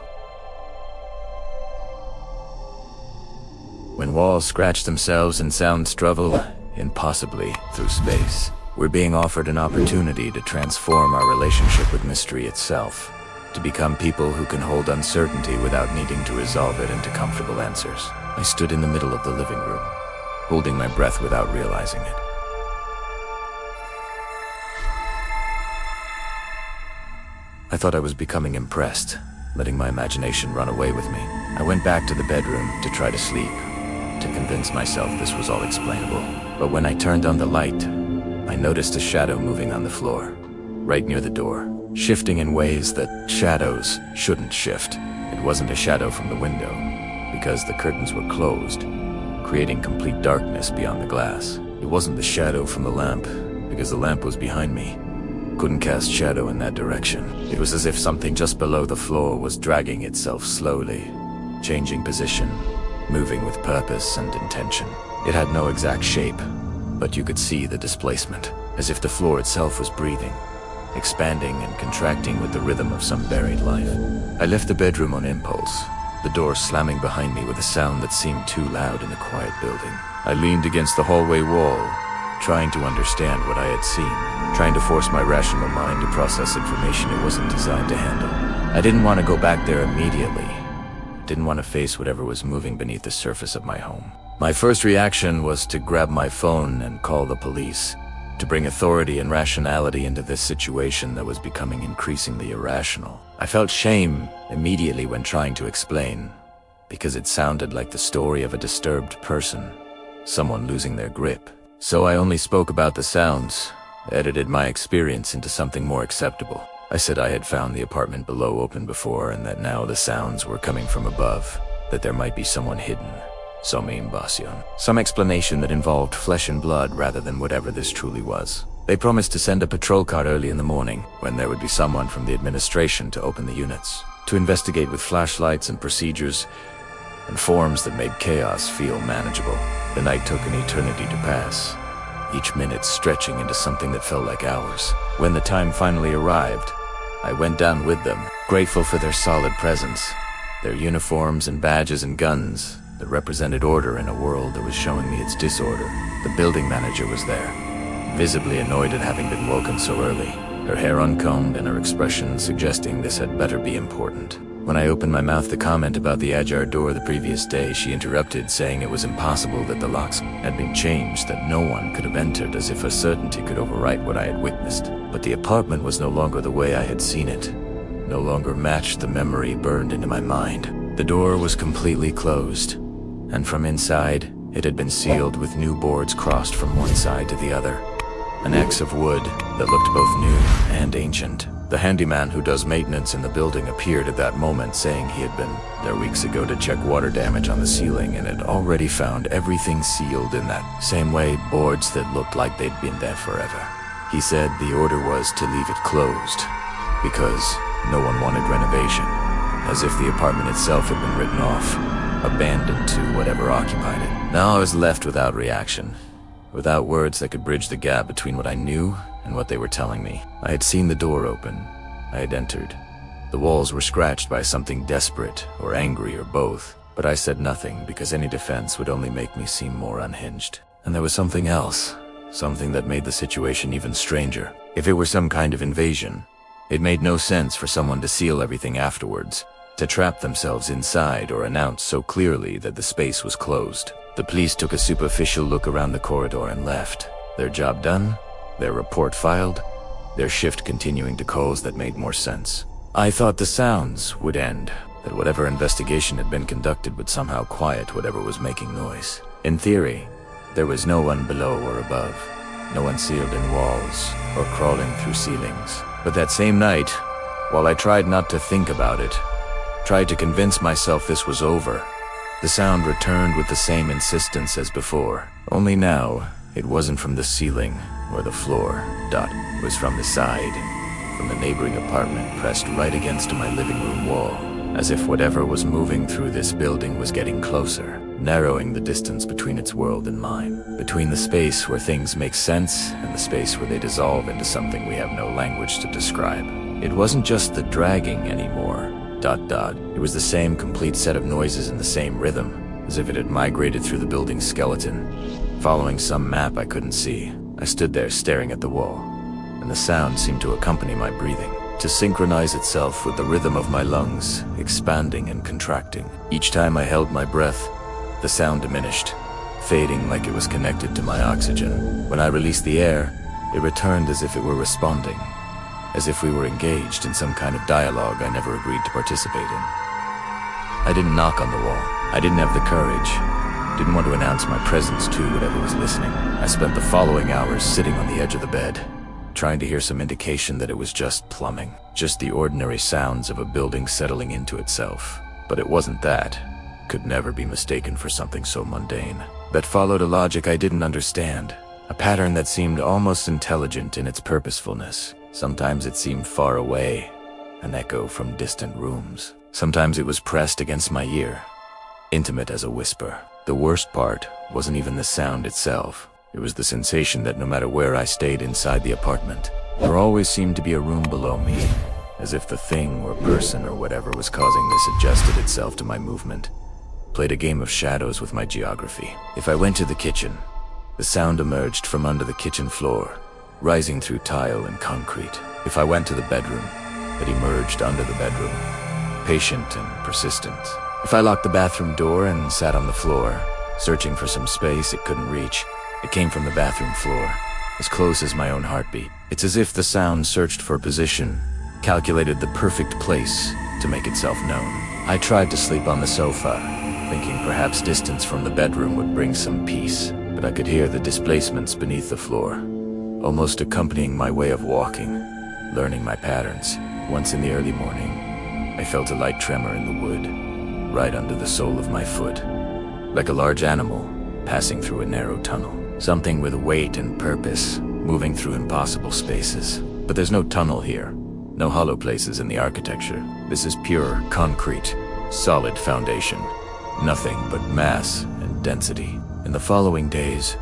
When walls scratch themselves and sounds travel impossibly through space, we're being offered an opportunity to transform our relationship with mystery itself, to become people who can hold uncertainty without needing to resolve it into comfortable answers. I stood in the middle of the living room, holding my breath without realizing it. I thought I was becoming impressed, letting my imagination run away with me. I went back to the bedroom to try to sleep, to convince myself this was all explainable. But when I turned on the light, I noticed a shadow moving on the floor, right near the door, shifting in ways that shadows shouldn't shift. It wasn't a shadow from the window, because the curtains were closed, creating complete darkness beyond the glass. It wasn't the shadow from the lamp, because the lamp was behind me. Couldn't cast shadow in that direction. It was as if something just below the floor was dragging itself slowly, changing position, moving with purpose and intention. It had no exact shape, but you could see the displacement, as if the floor itself was breathing, expanding and contracting with the rhythm of some buried life. I left the bedroom on impulse, the door slamming behind me with a sound that seemed too loud in a quiet building. I leaned against the hallway wall, trying to understand what I had seen, trying to force my rational mind to process information it wasn't designed to handle. I didn't want to go back there immediately. Didn't want to face whatever was moving beneath the surface of my home. My first reaction was to grab my phone and call the police, to bring authority and rationality into this situation that was becoming increasingly irrational. I felt shame immediately when trying to explain, because it sounded like the story of a disturbed person, someone losing their grip. So I only spoke about the sounds, edited my experience into something more acceptable. I said I had found the apartment below open before, and that now the sounds were coming from above, that there might be someone hidden. Some invasion. Some explanation that involved flesh and blood rather than whatever this truly was. They promised to send a patrol car early in the morning, when there would be someone from the administration to open the units, to investigate with flashlights and procedures and forms that made chaos feel manageable. The night took an eternity to pass, each minute stretching into something that felt like hours. When the time finally arrived, I went down with them, grateful for their solid presence, their uniforms and badges and guns that represented order in a world that was showing me its disorder. The building manager was there, visibly annoyed at having been woken so early, her hair uncombed and her expression suggesting this had better be important. When I opened my mouth to comment about the ajar door the previous day, she interrupted, saying it was impossible, that the locks had been changed, that no one could have entered, as if a certainty could overwrite what I had witnessed. But the apartment was no longer the way I had seen it, no longer matched the memory burned into my mind. The door was completely closed, and from inside, it had been sealed with new boards crossed from one side to the other. An axe of wood that looked both new and ancient. The handyman who does maintenance in the building appeared at that moment, saying he had been there weeks ago to check water damage on the ceiling and had already found everything sealed in that same way, boards that looked like they'd been there forever. He said the order was to leave it closed because no one wanted renovation, as if the apartment itself had been written off, abandoned to whatever occupied it. Now I was left without reaction, without words that could bridge the gap between what I knew and what they were telling me. I had seen the door open. I had entered. The walls were scratched by something desperate or angry or both, but I said nothing because any defense would only make me seem more unhinged. And there was something else, something that made the situation even stranger. If it were some kind of invasion, it made no sense for someone to seal everything afterwards, to trap themselves inside or announce so clearly that the space was closed. The police took a superficial look around the corridor and left. Their job done, their report filed, their shift continuing to calls that made more sense. I thought the sounds would end, that whatever investigation had been conducted would somehow quiet whatever was making noise. In theory, there was no one below or above, no one sealed in walls or crawling through ceilings. But that same night, while I tried not to think about it, tried to convince myself this was over, The sound returned with the same insistence as before, only now it wasn't from the ceiling or the floor. It was from the side, from the neighboring apartment pressed right against my living room wall, as if whatever was moving through this building was getting closer, narrowing the distance between its world and mine, between the space where things make sense and the space where they dissolve into something we have no language to describe. It wasn't just the dragging anymore. It was the same complete set of noises in the same rhythm, as if it had migrated through the building's skeleton. Following some map I couldn't see, I stood there staring at the wall, and the sound seemed to accompany my breathing, to synchronize itself with the rhythm of my lungs, expanding and contracting. Each time I held my breath, the sound diminished, fading like it was connected to my oxygen. When I released the air, it returned as if it were responding, as if we were engaged in some kind of dialogue I never agreed to participate in. I didn't knock on the wall. I didn't have the courage. Didn't want to announce my presence to whatever was listening. I spent the following hours sitting on the edge of the bed, trying to hear some indication that it was just plumbing, just the ordinary sounds of a building settling into itself. But it wasn't that. Could never be mistaken for something so mundane. That followed a logic I didn't understand, a pattern that seemed almost intelligent in its purposefulness. Sometimes it seemed far away, an echo from distant rooms. Sometimes it was pressed against my ear, intimate as a whisper. The worst part wasn't even the sound itself. It was the sensation that no matter where I stayed inside the apartment, there always seemed to be a room below me, as if the thing or person or whatever was causing this adjusted itself to my movement, played a game of shadows with my geography. If I went to the kitchen, the sound emerged from under the kitchen floor, rising through tile and concrete. If I went to the bedroom, it emerged under the bedroom, patient and persistent. If I locked the bathroom door and sat on the floor, searching for some space it couldn't reach, it came from the bathroom floor, as close as my own heartbeat. It's as if the sound searched for position, calculated the perfect place to make itself known. I tried to sleep on the sofa, thinking perhaps distance from the bedroom would bring some peace, but I could hear the displacements beneath the floor, almost accompanying my way of walking, learning my patterns. Once in the early morning, I felt a light tremor in the wood, right under the sole of my foot, like a large animal passing through a narrow tunnel. Something with weight and purpose, moving through impossible spaces. But there's no tunnel here, no hollow places in the architecture. This is pure, concrete, solid foundation. Nothing but mass and density. In the following days,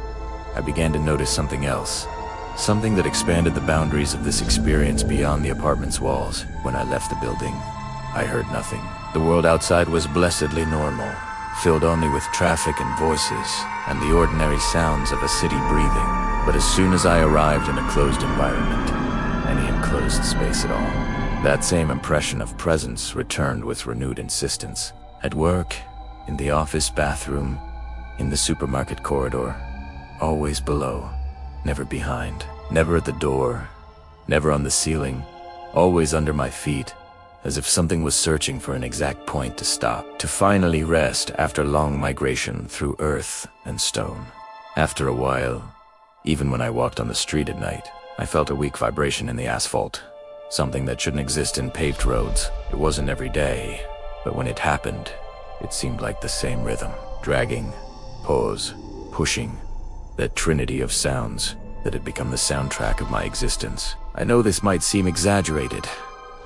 I began to notice something else. Something that expanded the boundaries of this experience beyond the apartment's walls. When I left the building, I heard nothing. The world outside was blessedly normal, filled only with traffic and voices, and the ordinary sounds of a city breathing. But as soon as I arrived in a closed environment, any enclosed space at all, that same impression of presence returned with renewed insistence. At work, in the office bathroom, in the supermarket corridor, always below, never behind, never at the door, never on the ceiling, always under my feet, as if something was searching for an exact point to stop, to finally rest after long migration through earth and stone. After a while, even when I walked on the street at night, I felt a weak vibration in the asphalt, something that shouldn't exist in paved roads. It wasn't every day, but when it happened, it seemed like the same rhythm. Dragging, pause, pushing, that trinity of sounds that had become the soundtrack of my existence. I know this might seem exaggerated,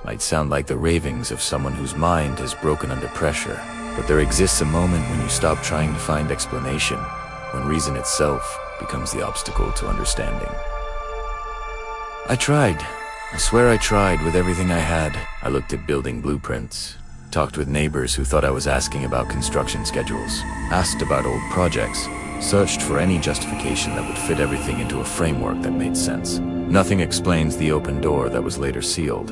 might sound like the ravings of someone whose mind has broken under pressure, but there exists a moment when you stop trying to find explanation, when reason itself becomes the obstacle to understanding. I tried. I swear I tried with everything I had. I looked at building blueprints, talked with neighbors who thought I was asking about construction schedules, asked about old projects, searched for any justification that would fit everything into a framework that made sense. Nothing explains the open door that was later sealed,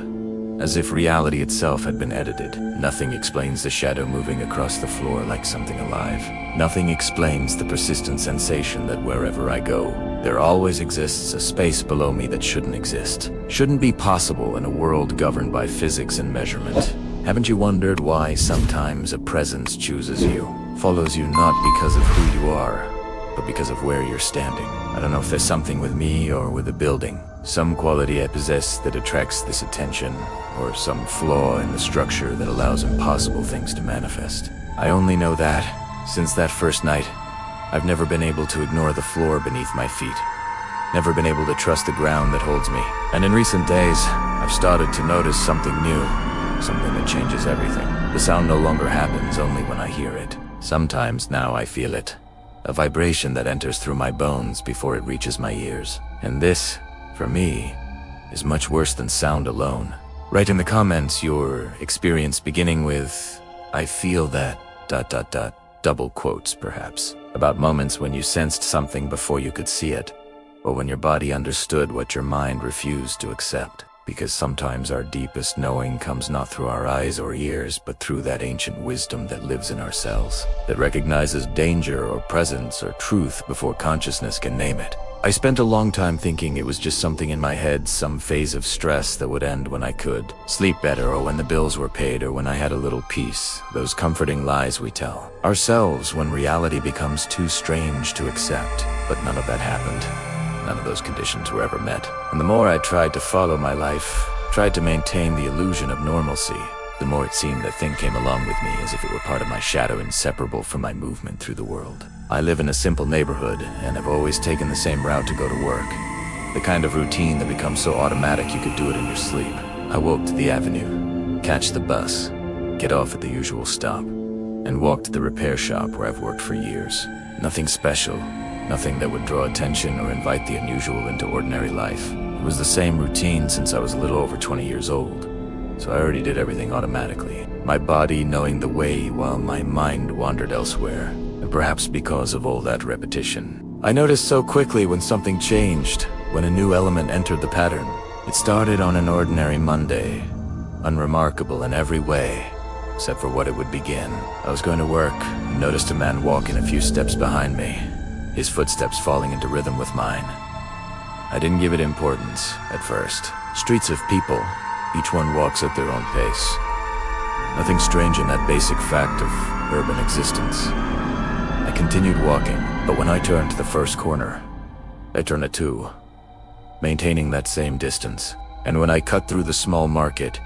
as if reality itself had been edited. Nothing explains the shadow moving across the floor like something alive. Nothing explains the persistent sensation that wherever I go, there always exists a space below me that shouldn't exist, shouldn't be possible in a world governed by physics and measurement. Haven't you wondered why sometimes a presence chooses you, follows you not because of who you are, but because of where you're standing? I don't know if there's something with me or with the building, some quality I possess that attracts this attention, or some flaw in the structure that allows impossible things to manifest. I only know that, Since that first night, I've never been able to ignore the floor beneath my feet. Never been able to trust the ground that holds me. And in recent days, I've started to notice something new, something that changes everything. The sound no longer happens only when I hear it. Sometimes now I feel it. A vibration that enters through my bones before it reaches my ears. And this, for me, is much worse than sound alone. Write in the comments your experience beginning with, "I feel that, ... double quotes perhaps, about moments when you sensed something before you could see it, or when your body understood what your mind refused to accept. Because sometimes our deepest knowing comes not through our eyes or ears, but through that ancient wisdom that lives in ourselves, that recognizes danger or presence or truth before consciousness can name it. I spent a long time thinking it was just something in my head, some phase of stress that would end when I could sleep better, or when the bills were paid, or when I had a little peace. Those comforting lies we tell ourselves when reality becomes too strange to accept. But none of that happened. None of those conditions were ever met. And the more I tried to follow my life, tried to maintain the illusion of normalcy, the more it seemed that thing came along with me as if it were part of my shadow, inseparable from my movement through the world. I live in a simple neighborhood and have always taken the same route to go to work. The kind of routine that becomes so automatic you could do it in your sleep. I walk to the avenue, catch the bus, get off at the usual stop, and walk to the repair shop where I've worked for years. Nothing special. Nothing that would draw attention or invite the unusual into ordinary life. It was the same routine since I was a little over 20 years old, so I already did everything automatically. My body knowing the way while my mind wandered elsewhere, and perhaps because of all that repetition. I noticed so quickly when something changed, when a new element entered the pattern. It started on an ordinary Monday, unremarkable in every way, except for what it would begin. I was going to work and noticed a man walking a few steps behind me, his footsteps falling into rhythm with mine. I didn't give it importance at first. Streets of people, each one walks at their own pace. Nothing strange in that basic fact of urban existence. I continued walking, but when I turned the first corner, I turned a two, maintaining that same distance. And when I cut through the small market,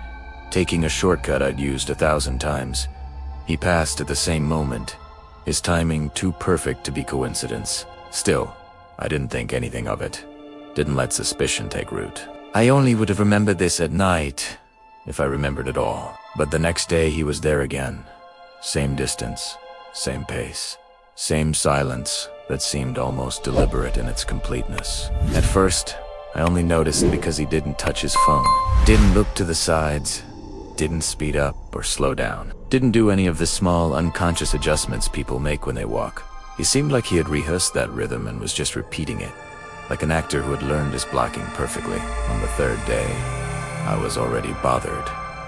taking a shortcut I'd used 1,000 times, he passed at the same moment. His timing too perfect to be coincidence. Still, I didn't think anything of it. Didn't let suspicion take root. I only would have remembered this at night, if I remembered at all. But the next day he was there again. Same distance, same pace, same silence that seemed almost deliberate in its completeness. At first, I only noticed because he didn't touch his phone, didn't look to the sides, didn't speed up or slow down. Didn't do any of the small, unconscious adjustments people make when they walk. He seemed like he had rehearsed that rhythm and was just repeating it, like an actor who had learned his blocking perfectly. On the third day, I was already bothered,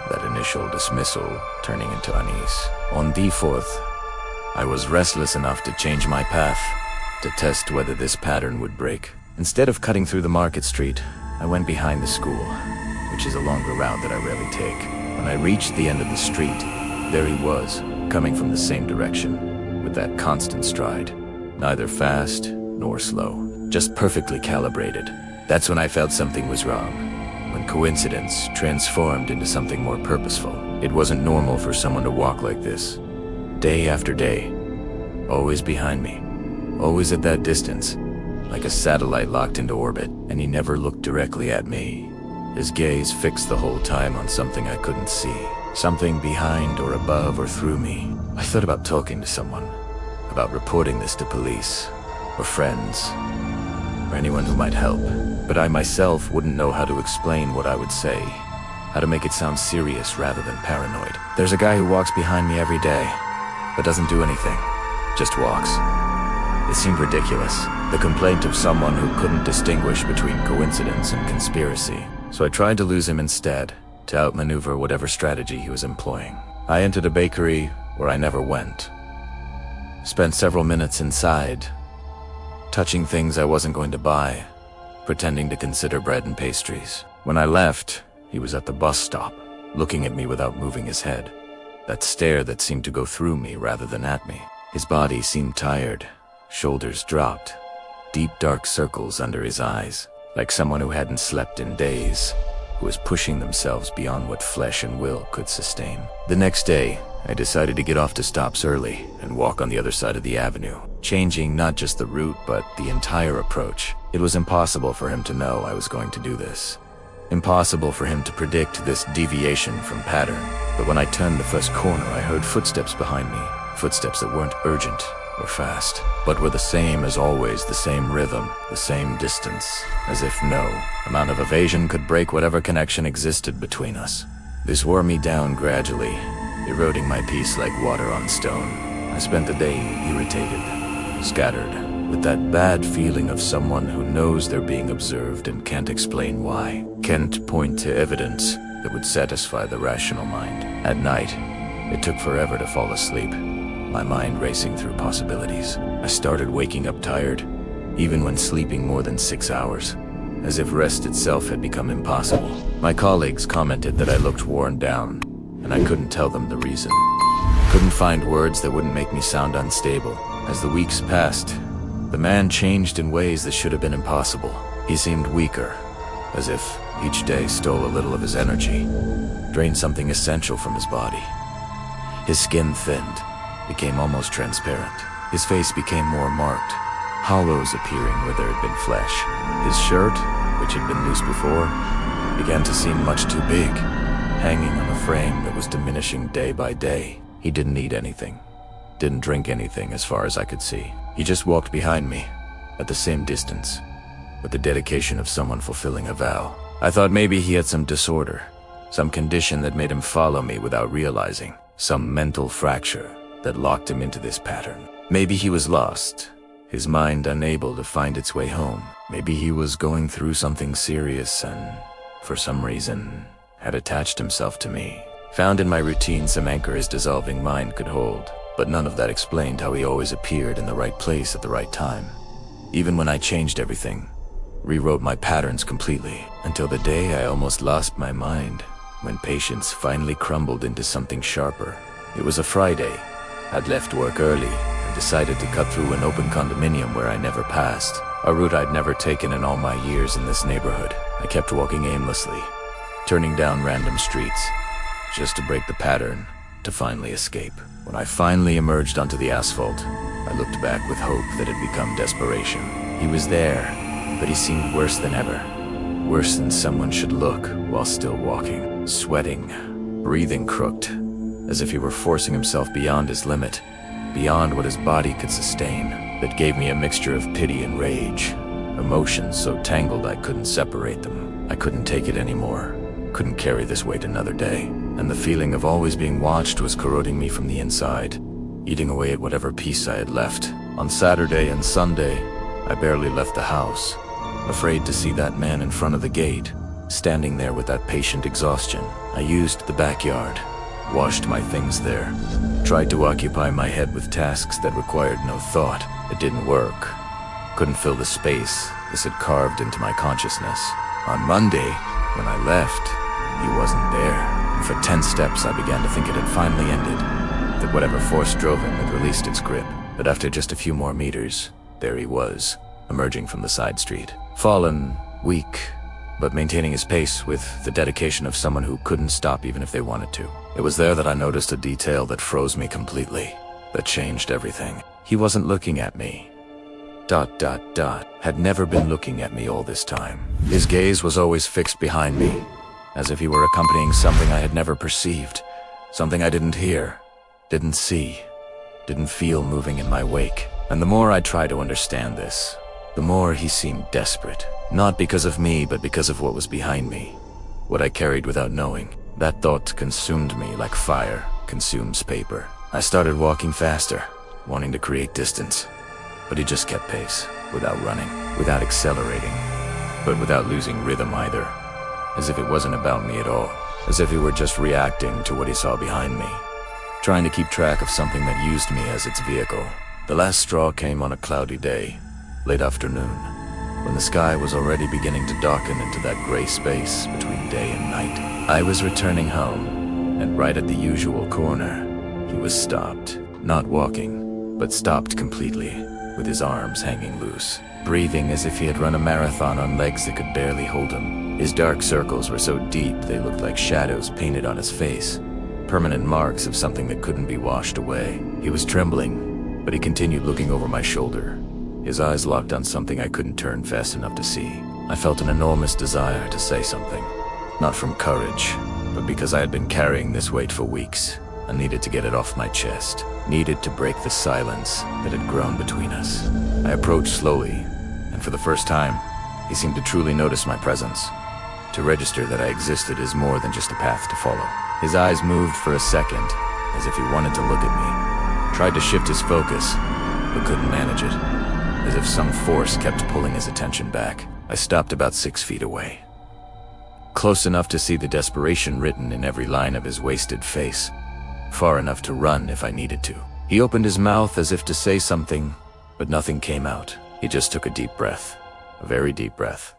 that initial dismissal turning into unease. On the fourth, I was restless enough to change my path, to test whether this pattern would break. Instead of cutting through the market street, I went behind the school, which is a longer route that I rarely take. When I reached the end of the street, there he was, coming from the same direction, with that constant stride. Neither fast nor slow, just perfectly calibrated. That's when I felt something was wrong, when coincidence transformed into something more purposeful. It wasn't normal for someone to walk like this, day after day, always behind me, always at that distance, like a satellite locked into orbit, and he never looked directly at me. His gaze fixed the whole time on something I couldn't see. Something behind or above or through me. I thought about talking to someone, about reporting this to police, or friends, or anyone who might help. But I myself wouldn't know how to explain what I would say, how to make it sound serious rather than paranoid. There's a guy who walks behind me every day, but doesn't do anything, just walks. It seemed ridiculous, the complaint of someone who couldn't distinguish between coincidence and conspiracy. So I tried to lose him instead, to outmaneuver whatever strategy he was employing. I entered a bakery where I never went. Spent several minutes inside, touching things I wasn't going to buy, pretending to consider bread and pastries. When I left, he was at the bus stop, looking at me without moving his head. That stare that seemed to go through me rather than at me. His body seemed tired, shoulders dropped, deep dark circles under his eyes, like someone who hadn't slept in days, who was pushing themselves beyond what flesh and will could sustain. The next day, I decided to get off to stops early and walk on the other side of the avenue, changing not just the route but the entire approach. It was impossible for him to know I was going to do this. Impossible for him to predict this deviation from pattern. But when I turned the first corner, I heard footsteps behind me. Footsteps that weren't urgent or fast, but were the same as always, the same rhythm, the same distance, as if no amount of evasion could break whatever connection existed between us. This wore me down gradually, eroding my peace like water on stone. I spent the day irritated, scattered, with that bad feeling of someone who knows they're being observed and can't explain why, can't point to evidence that would satisfy the rational mind. At night, it took forever to fall asleep, my mind racing through possibilities. I started waking up tired, even when sleeping more than 6 hours, as if rest itself had become impossible. My colleagues commented that I looked worn down, and I couldn't tell them the reason. Couldn't find words that wouldn't make me sound unstable. As the weeks passed, the man changed in ways that should have been impossible. He seemed weaker, as if each day stole a little of his energy, drained something essential from his body. His skin thinned, became almost transparent. His face became more marked, hollows appearing where there had been flesh. His shirt, which had been loose before, began to seem much too big, hanging on a frame that was diminishing day by day. He didn't eat anything, didn't drink anything as far as I could see. He just walked behind me, at the same distance, with the dedication of someone fulfilling a vow. I thought maybe he had some disorder, some condition that made him follow me without realizing, some mental fracture that locked him into this pattern. Maybe he was lost, his mind unable to find its way home. Maybe he was going through something serious and, for some reason, had attached himself to me. Found in my routine some anchor his dissolving mind could hold, but none of that explained how he always appeared in the right place at the right time. Even when I changed everything, rewrote my patterns completely, until the day I almost lost my mind, when patience finally crumbled into something sharper. It was a Friday. I'd left work early and decided to cut through an open condominium where I never passed, a route I'd never taken in all my years in this neighborhood. I kept walking aimlessly, turning down random streets, just to break the pattern, to finally escape. When I finally emerged onto the asphalt, I looked back with hope that had become desperation. He was there, but he seemed worse than ever. Worse than someone should look while still walking. Sweating, breathing crooked, as if he were forcing himself beyond his limit, beyond what his body could sustain. That gave me a mixture of pity and rage, emotions so tangled I couldn't separate them. I couldn't take it anymore, couldn't carry this weight another day, and the feeling of always being watched was corroding me from the inside, eating away at whatever peace I had left. On Saturday and Sunday, I barely left the house, afraid to see that man in front of the gate, standing there with that patient exhaustion. I used the backyard, washed my things there, tried to occupy my head with tasks that required no thought. It didn't work. Couldn't fill the space this had carved into my consciousness. On Monday, when I left, he wasn't there. And for 10 steps, I began to think it had finally ended, that whatever force drove him had released its grip. But after just a few more meters, there he was, emerging from the side street. Fallen, weak, but maintaining his pace with the dedication of someone who couldn't stop even if they wanted to. It was there that I noticed a detail that froze me completely, that changed everything. He wasn't looking at me. Had never been looking at me all this time. His gaze was always fixed behind me, as if he were accompanying something I had never perceived, something I didn't hear, didn't see, didn't feel moving in my wake. And the more I tried to understand this, the more he seemed desperate. Not because of me, but because of what was behind me, what I carried without knowing. That thought consumed me like fire consumes paper. I started walking faster, wanting to create distance, but he just kept pace, without running, without accelerating, but without losing rhythm either, as if it wasn't about me at all, as if he were just reacting to what he saw behind me, trying to keep track of something that used me as its vehicle. The last straw came on a cloudy day, late afternoon, when the sky was already beginning to darken into that gray space between day and night. I was returning home, and right at the usual corner, he was stopped. Not walking, but stopped completely, with his arms hanging loose, breathing as if he had run a marathon on legs that could barely hold him. His dark circles were so deep they looked like shadows painted on his face, permanent marks of something that couldn't be washed away. He was trembling, but he continued looking over my shoulder. His eyes locked on something I couldn't turn fast enough to see. I felt an enormous desire to say something. Not from courage, but because I had been carrying this weight for weeks. I needed to get it off my chest. Needed to break the silence that had grown between us. I approached slowly, and for the first time, he seemed to truly notice my presence. To register that I existed is more than just a path to follow. His eyes moved for a second, as if he wanted to look at me. Tried to shift his focus, but couldn't manage it. As if some force kept pulling his attention back. I stopped about 6 feet away. Close enough to see the desperation written in every line of his wasted face. Far enough to run if I needed to. He opened his mouth as if to say something, but nothing came out. He just took a deep breath. A very deep breath.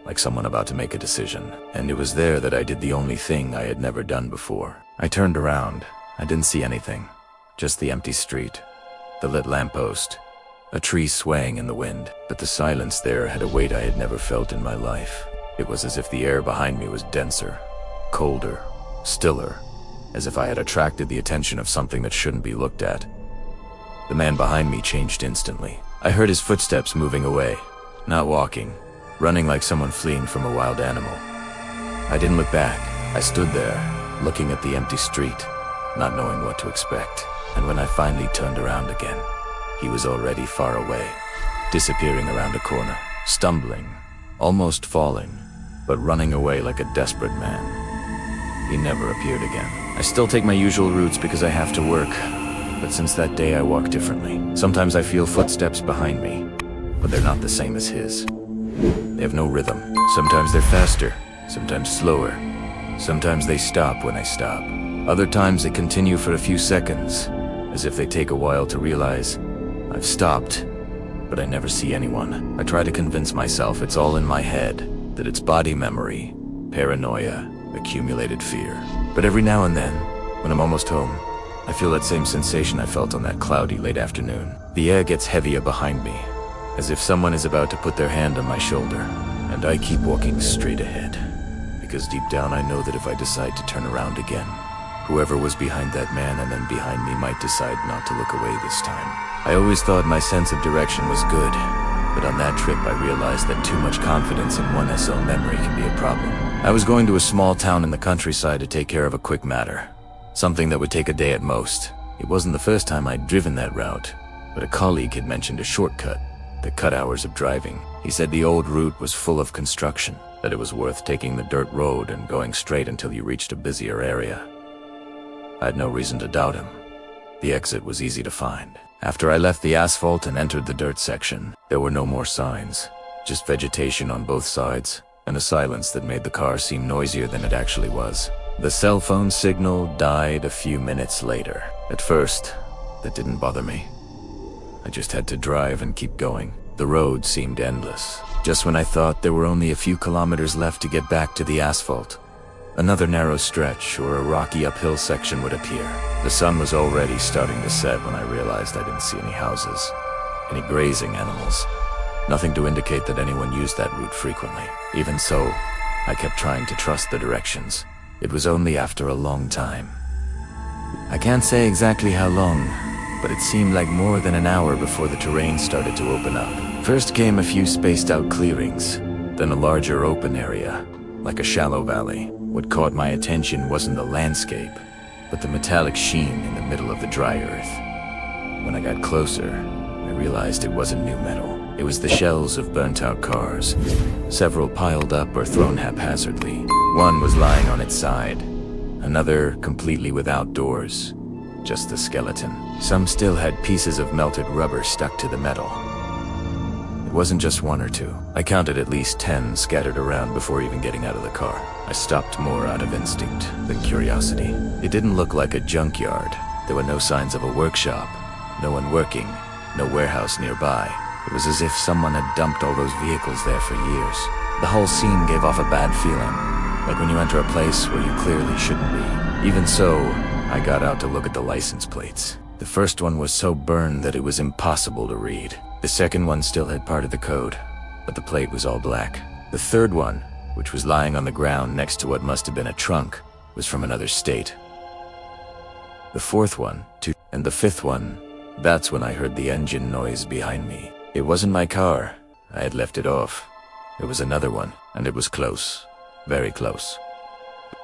Like someone about to make a decision. And it was there that I did the only thing I had never done before. I turned around. I didn't see anything. Just the empty street. The lit lamppost. A tree swaying in the wind. But the silence there had a weight I had never felt in my life. It was as if the air behind me was denser, colder, stiller. As if I had attracted the attention of something that shouldn't be looked at. The man behind me changed instantly. I heard his footsteps moving away. Not walking. Running like someone fleeing from a wild animal. I didn't look back. I stood there, looking at the empty street, not knowing what to expect. And when I finally turned around again, he was already far away, disappearing around a corner, stumbling, almost falling, but running away like a desperate man. He never appeared again. I still take my usual routes because I have to work, but since that day I walk differently. Sometimes I feel footsteps behind me, but they're not the same as his. They have no rhythm. Sometimes they're faster, sometimes slower. Sometimes they stop when I stop. Other times they continue for a few seconds, as if they take a while to realize I've stopped, but I never see anyone. I try to convince myself it's all in my head, that it's body memory, paranoia, accumulated fear. But every now and then, when I'm almost home, I feel that same sensation I felt on that cloudy late afternoon. The air gets heavier behind me, as if someone is about to put their hand on my shoulder, and I keep walking straight ahead, because deep down I know that if I decide to turn around again, whoever was behind that man and then behind me might decide not to look away this time. I always thought my sense of direction was good, but on that trip I realized that too much confidence in one SL memory can be a problem. I was going to a small town in the countryside to take care of a quick matter, something that would take a day at most. It wasn't the first time I'd driven that route, but a colleague had mentioned a shortcut that cut hours of driving. He said the old route was full of construction, that it was worth taking the dirt road and going straight until you reached a busier area. I had no reason to doubt him. The exit was easy to find. After I left the asphalt and entered the dirt section, there were no more signs, just vegetation on both sides, and a silence that made the car seem noisier than it actually was. The cell phone signal died a few minutes later. At first, that didn't bother me. I just had to drive and keep going. The road seemed endless. Just when I thought there were only a few kilometers left to get back to the asphalt, another narrow stretch or a rocky uphill section would appear. The sun was already starting to set when I realized I didn't see any houses, any grazing animals. Nothing to indicate that anyone used that route frequently. Even so, I kept trying to trust the directions. It was only after a long time. I can't say exactly how long, but it seemed like more than an hour before the terrain started to open up. First came a few spaced out clearings, then a larger open area, like a shallow valley. What caught my attention wasn't the landscape, but the metallic sheen in the middle of the dry earth. When I got closer, I realized it wasn't new metal. It was the shells of burnt-out cars, several piled up or thrown haphazardly. One was lying on its side, another completely without doors, just the skeleton. Some still had pieces of melted rubber stuck to the metal. It wasn't just one or two. I counted at least 10 scattered around before even getting out of the car. I stopped more out of instinct than curiosity. It didn't look like a junkyard. There were no signs of a workshop, no one working, no warehouse nearby. It was as if someone had dumped all those vehicles there for years. The whole scene gave off a bad feeling, like when you enter a place where you clearly shouldn't be. Even so, I got out to look at the license plates. The first one was so burned that it was impossible to read. The second one still had part of the code, but the plate was all black. The third one, which was lying on the ground next to what must have been a trunk, was from another state. The fourth one, two, and the fifth one. That's when I heard the engine noise behind me. It wasn't my car. I had left it off. It was another one, and it was close. Very close.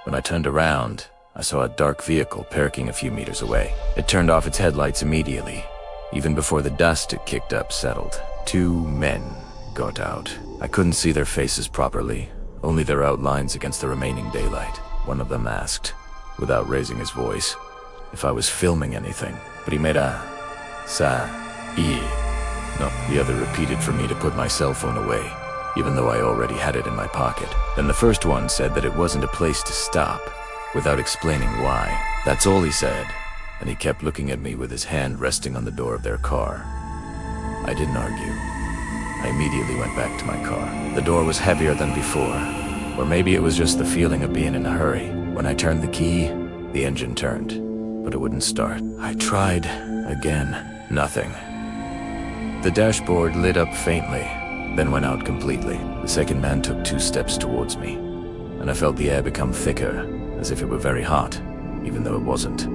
When I turned around, I saw a dark vehicle parking a few meters away. It turned off its headlights immediately. Even before the dust it kicked up settled. Two men got out. I couldn't see their faces properly, only their outlines against the remaining daylight. One of them asked, without raising his voice, if I was filming anything. But he made a sa-e. No, the other repeated for me to put my cell phone away, even though I already had it in my pocket. Then the first one said that it wasn't a place to stop, without explaining why. That's all he said, and he kept looking at me with his hand resting on the door of their car. I didn't argue. I immediately went back to my car. The door was heavier than before, or maybe it was just the feeling of being in a hurry. When I turned the key, the engine turned, but it wouldn't start. I tried again. Nothing. The dashboard lit up faintly, then went out completely. The second man took 2 steps towards me, and I felt the air become thicker, as if it were very hot, even though it wasn't.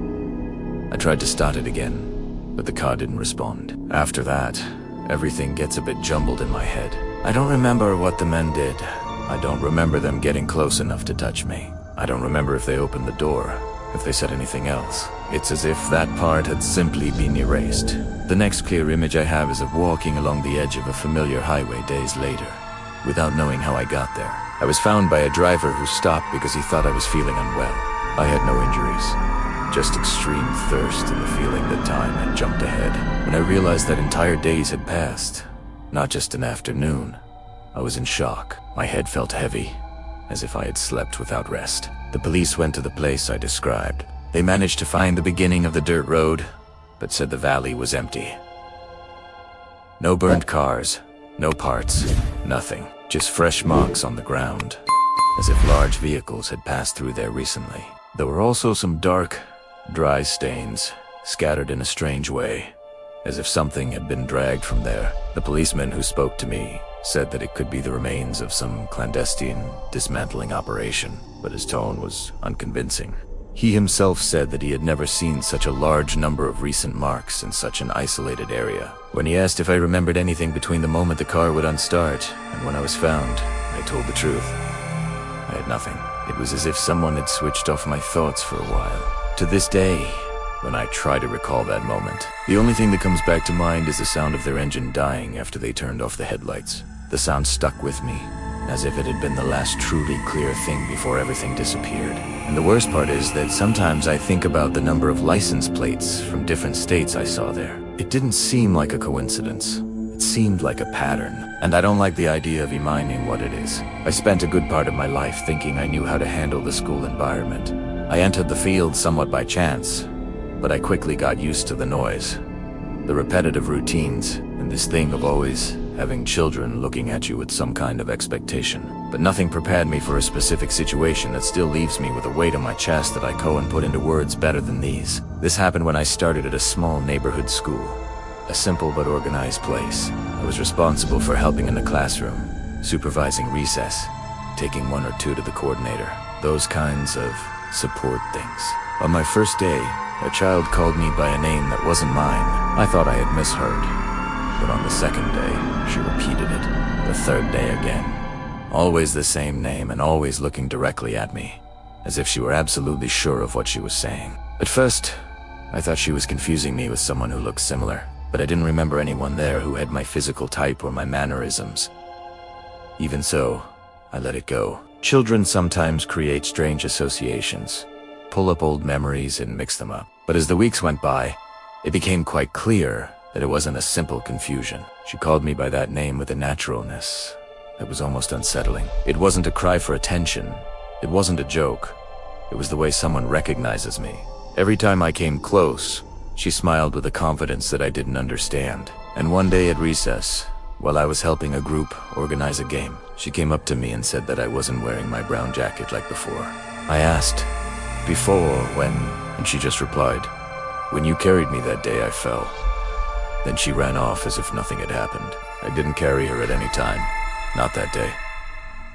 I tried to start it again, but the car didn't respond. After that, everything gets a bit jumbled in my head. I don't remember what the men did. I don't remember them getting close enough to touch me. I don't remember if they opened the door, if they said anything else. It's as if that part had simply been erased. The next clear image I have is of walking along the edge of a familiar highway days later, without knowing how I got there. I was found by a driver who stopped because he thought I was feeling unwell. I had no injuries, just extreme thirst and the feeling that time had jumped ahead. When I realized that entire days had passed, not just an afternoon, I was in shock. My head felt heavy, as if I had slept without rest. The police went to the place I described. They managed to find the beginning of the dirt road, but said the valley was empty. No burned cars, no parts, nothing. Just fresh marks on the ground, as if large vehicles had passed through there recently. There were also some dark, dry stains, scattered in a strange way, as if something had been dragged from there. The policeman who spoke to me said that it could be the remains of some clandestine dismantling operation, but his tone was unconvincing. He himself said that he had never seen such a large number of recent marks in such an isolated area. When he asked if I remembered anything between the moment the car would unstart and when I was found, I told the truth. I had nothing. It was as if someone had switched off my thoughts for a while. To this day, when I try to recall that moment, the only thing that comes back to mind is the sound of their engine dying after they turned off the headlights. The sound stuck with me, as if it had been the last truly clear thing before everything disappeared. And the worst part is that sometimes I think about the number of license plates from different states I saw there. It didn't seem like a coincidence. It seemed like a pattern, and I don't like the idea of imagining what it is. I spent a good part of my life thinking I knew how to handle the school environment. I entered the field somewhat by chance, but I quickly got used to the noise, the repetitive routines, and this thing of always having children looking at you with some kind of expectation. But nothing prepared me for a specific situation that still leaves me with a weight on my chest that I couldn't put into words better than these. This happened when I started at a small neighborhood school, a simple but organized place. I was responsible for helping in the classroom, supervising recess, taking 1 or 2 to the coordinator, those kinds of support things. On my first day, a child called me by a name that wasn't mine. I thought I had misheard. But on the second day, she repeated it. The third day again. Always the same name and always looking directly at me, as if she were absolutely sure of what she was saying. At first, I thought she was confusing me with someone who looked similar, but I didn't remember anyone there who had my physical type or my mannerisms. Even so, I let it go. Children sometimes create strange associations, pull up old memories and mix them up. But as the weeks went by, it became quite clear that it wasn't a simple confusion. She called me by that name with a naturalness that was almost unsettling. It wasn't a cry for attention. It wasn't a joke. It was the way someone recognizes me. Every time I came close, she smiled with a confidence that I didn't understand. And one day at recess, while I was helping a group organize a game, she came up to me and said that I wasn't wearing my brown jacket like before. I asked, "Before, when?" And she just replied, "When you carried me that day, I fell." Then she ran off as if nothing had happened. I didn't carry her at any time. Not that day.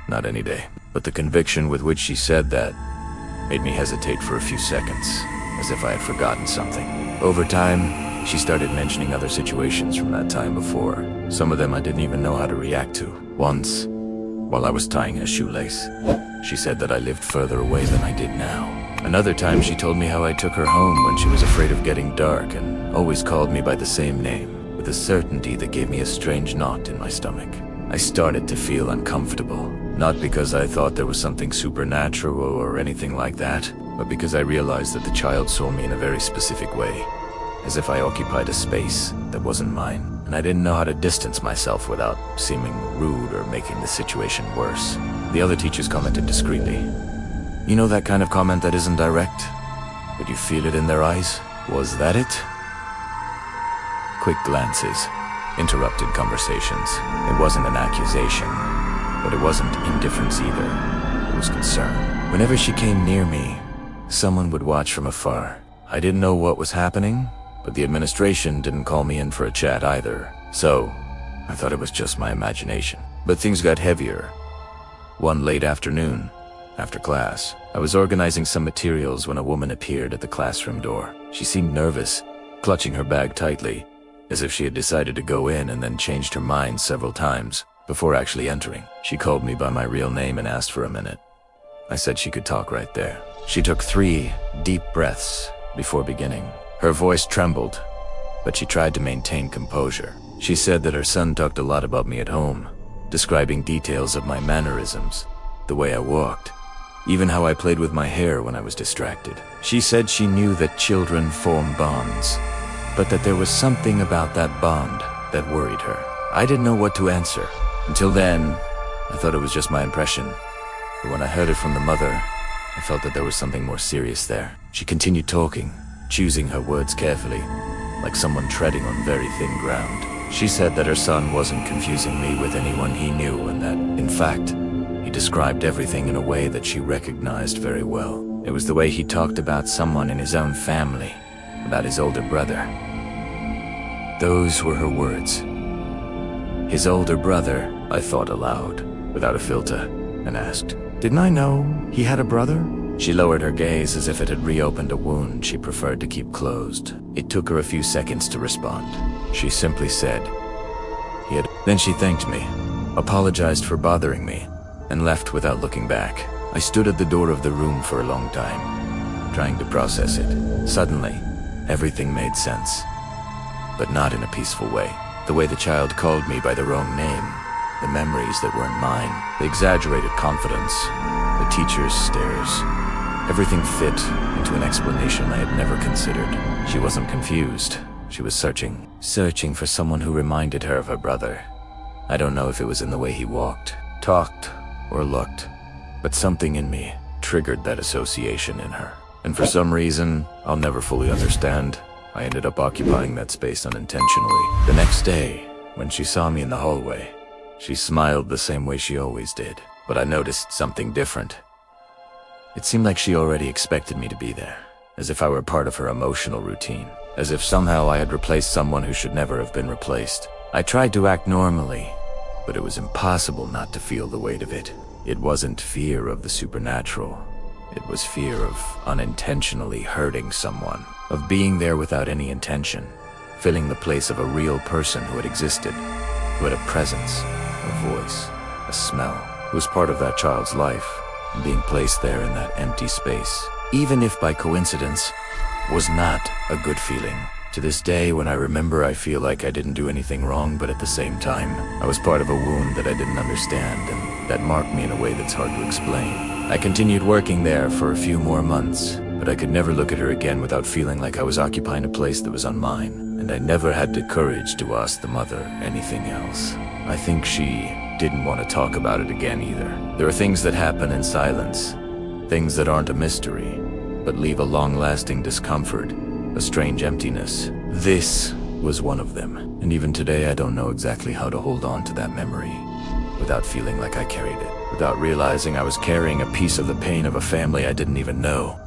Not any day. But the conviction with which she said that made me hesitate for a few seconds. as if I had forgotten something. Over time, she started mentioning other situations from that time before. Some of them I didn't even know how to react to. Once, while I was tying a shoelace, she said that I lived further away than I did now. Another time she told me how I took her home when she was afraid of getting dark and always called me by the same name, with a certainty that gave me a strange knot in my stomach. I started to feel uncomfortable, not because I thought there was something supernatural or anything like that, but because I realized that the child saw me in a very specific way, as if I occupied a space that wasn't mine, and I didn't know how to distance myself without seeming rude or making the situation worse. The other teachers commented discreetly. You know that kind of comment that isn't direct, but you feel it in their eyes? Was that it? Quick glances interrupted conversations. It wasn't an accusation, but it wasn't indifference either. It was concern. Whenever she came near me, someone would watch from afar. I didn't know what was happening, but the administration didn't call me in for a chat either, so I thought it was just my imagination. But things got heavier. One late afternoon, after class, I was organizing some materials when a woman appeared at the classroom door. She seemed nervous, clutching her bag tightly, as if she had decided to go in and then changed her mind several times before actually entering. She called me by my real name and asked for a minute. I said she could talk right there. She took 3 deep breaths before beginning. Her voice trembled, but she tried to maintain composure. She said that her son talked a lot about me at home, describing details of my mannerisms, the way I walked, even how I played with my hair when I was distracted. She said she knew that children form bonds, but that there was something about that bond that worried her. I didn't know what to answer. Until then, I thought it was just my impression. But when I heard it from the mother, I felt that there was something more serious there. She continued talking, choosing her words carefully, like someone treading on very thin ground. She said that her son wasn't confusing me with anyone he knew, and that, in fact, he described everything in a way that she recognized very well. It was the way he talked about someone in his own family, about his older brother. Those were her words. His older brother, I thought aloud, without a filter, and asked, "Didn't I know he had a brother?" She lowered her gaze as if it had reopened a wound she preferred to keep closed. It took her a few seconds to respond. She simply said, "He had..." Then she thanked me, apologized for bothering me, and left without looking back. I stood at the door of the room for a long time, trying to process it. Suddenly, everything made sense, but not in a peaceful way. The way the child called me by the wrong name, the memories that weren't mine, the exaggerated confidence, the teacher's stares. Everything fit into an explanation I had never considered. She wasn't confused. She was searching for someone who reminded her of her brother. I don't know if it was in the way he walked, talked, or looked, but something in me triggered that association in her. And for some reason I'll never fully understand, I ended up occupying that space unintentionally. The next day, when she saw me in the hallway, she smiled the same way she always did, but I noticed something different. It seemed like she already expected me to be there, as if I were part of her emotional routine, as if somehow I had replaced someone who should never have been replaced. I tried to act normally, but it was impossible not to feel the weight of it. It wasn't fear of the supernatural. It was fear of unintentionally hurting someone, of being there without any intention, filling the place of a real person who had existed, who had a presence, a voice, a smell, who was part of that child's life, and being placed there in that empty space, even if by coincidence, was not a good feeling. To this day, when I remember, I feel like I didn't do anything wrong, but at the same time, I was part of a wound that I didn't understand, and that marked me in a way that's hard to explain. I continued working there for a few more months, but I could never look at her again without feeling like I was occupying a place that was unmine, and I never had the courage to ask the mother anything else. I think she didn't want to talk about it again either. There are things that happen in silence, things that aren't a mystery, but leave a long-lasting discomfort, a strange emptiness. This was one of them, and even today I don't know exactly how to hold on to that memory without feeling like I carried it, without realizing I was carrying a piece of the pain of a family I didn't even know.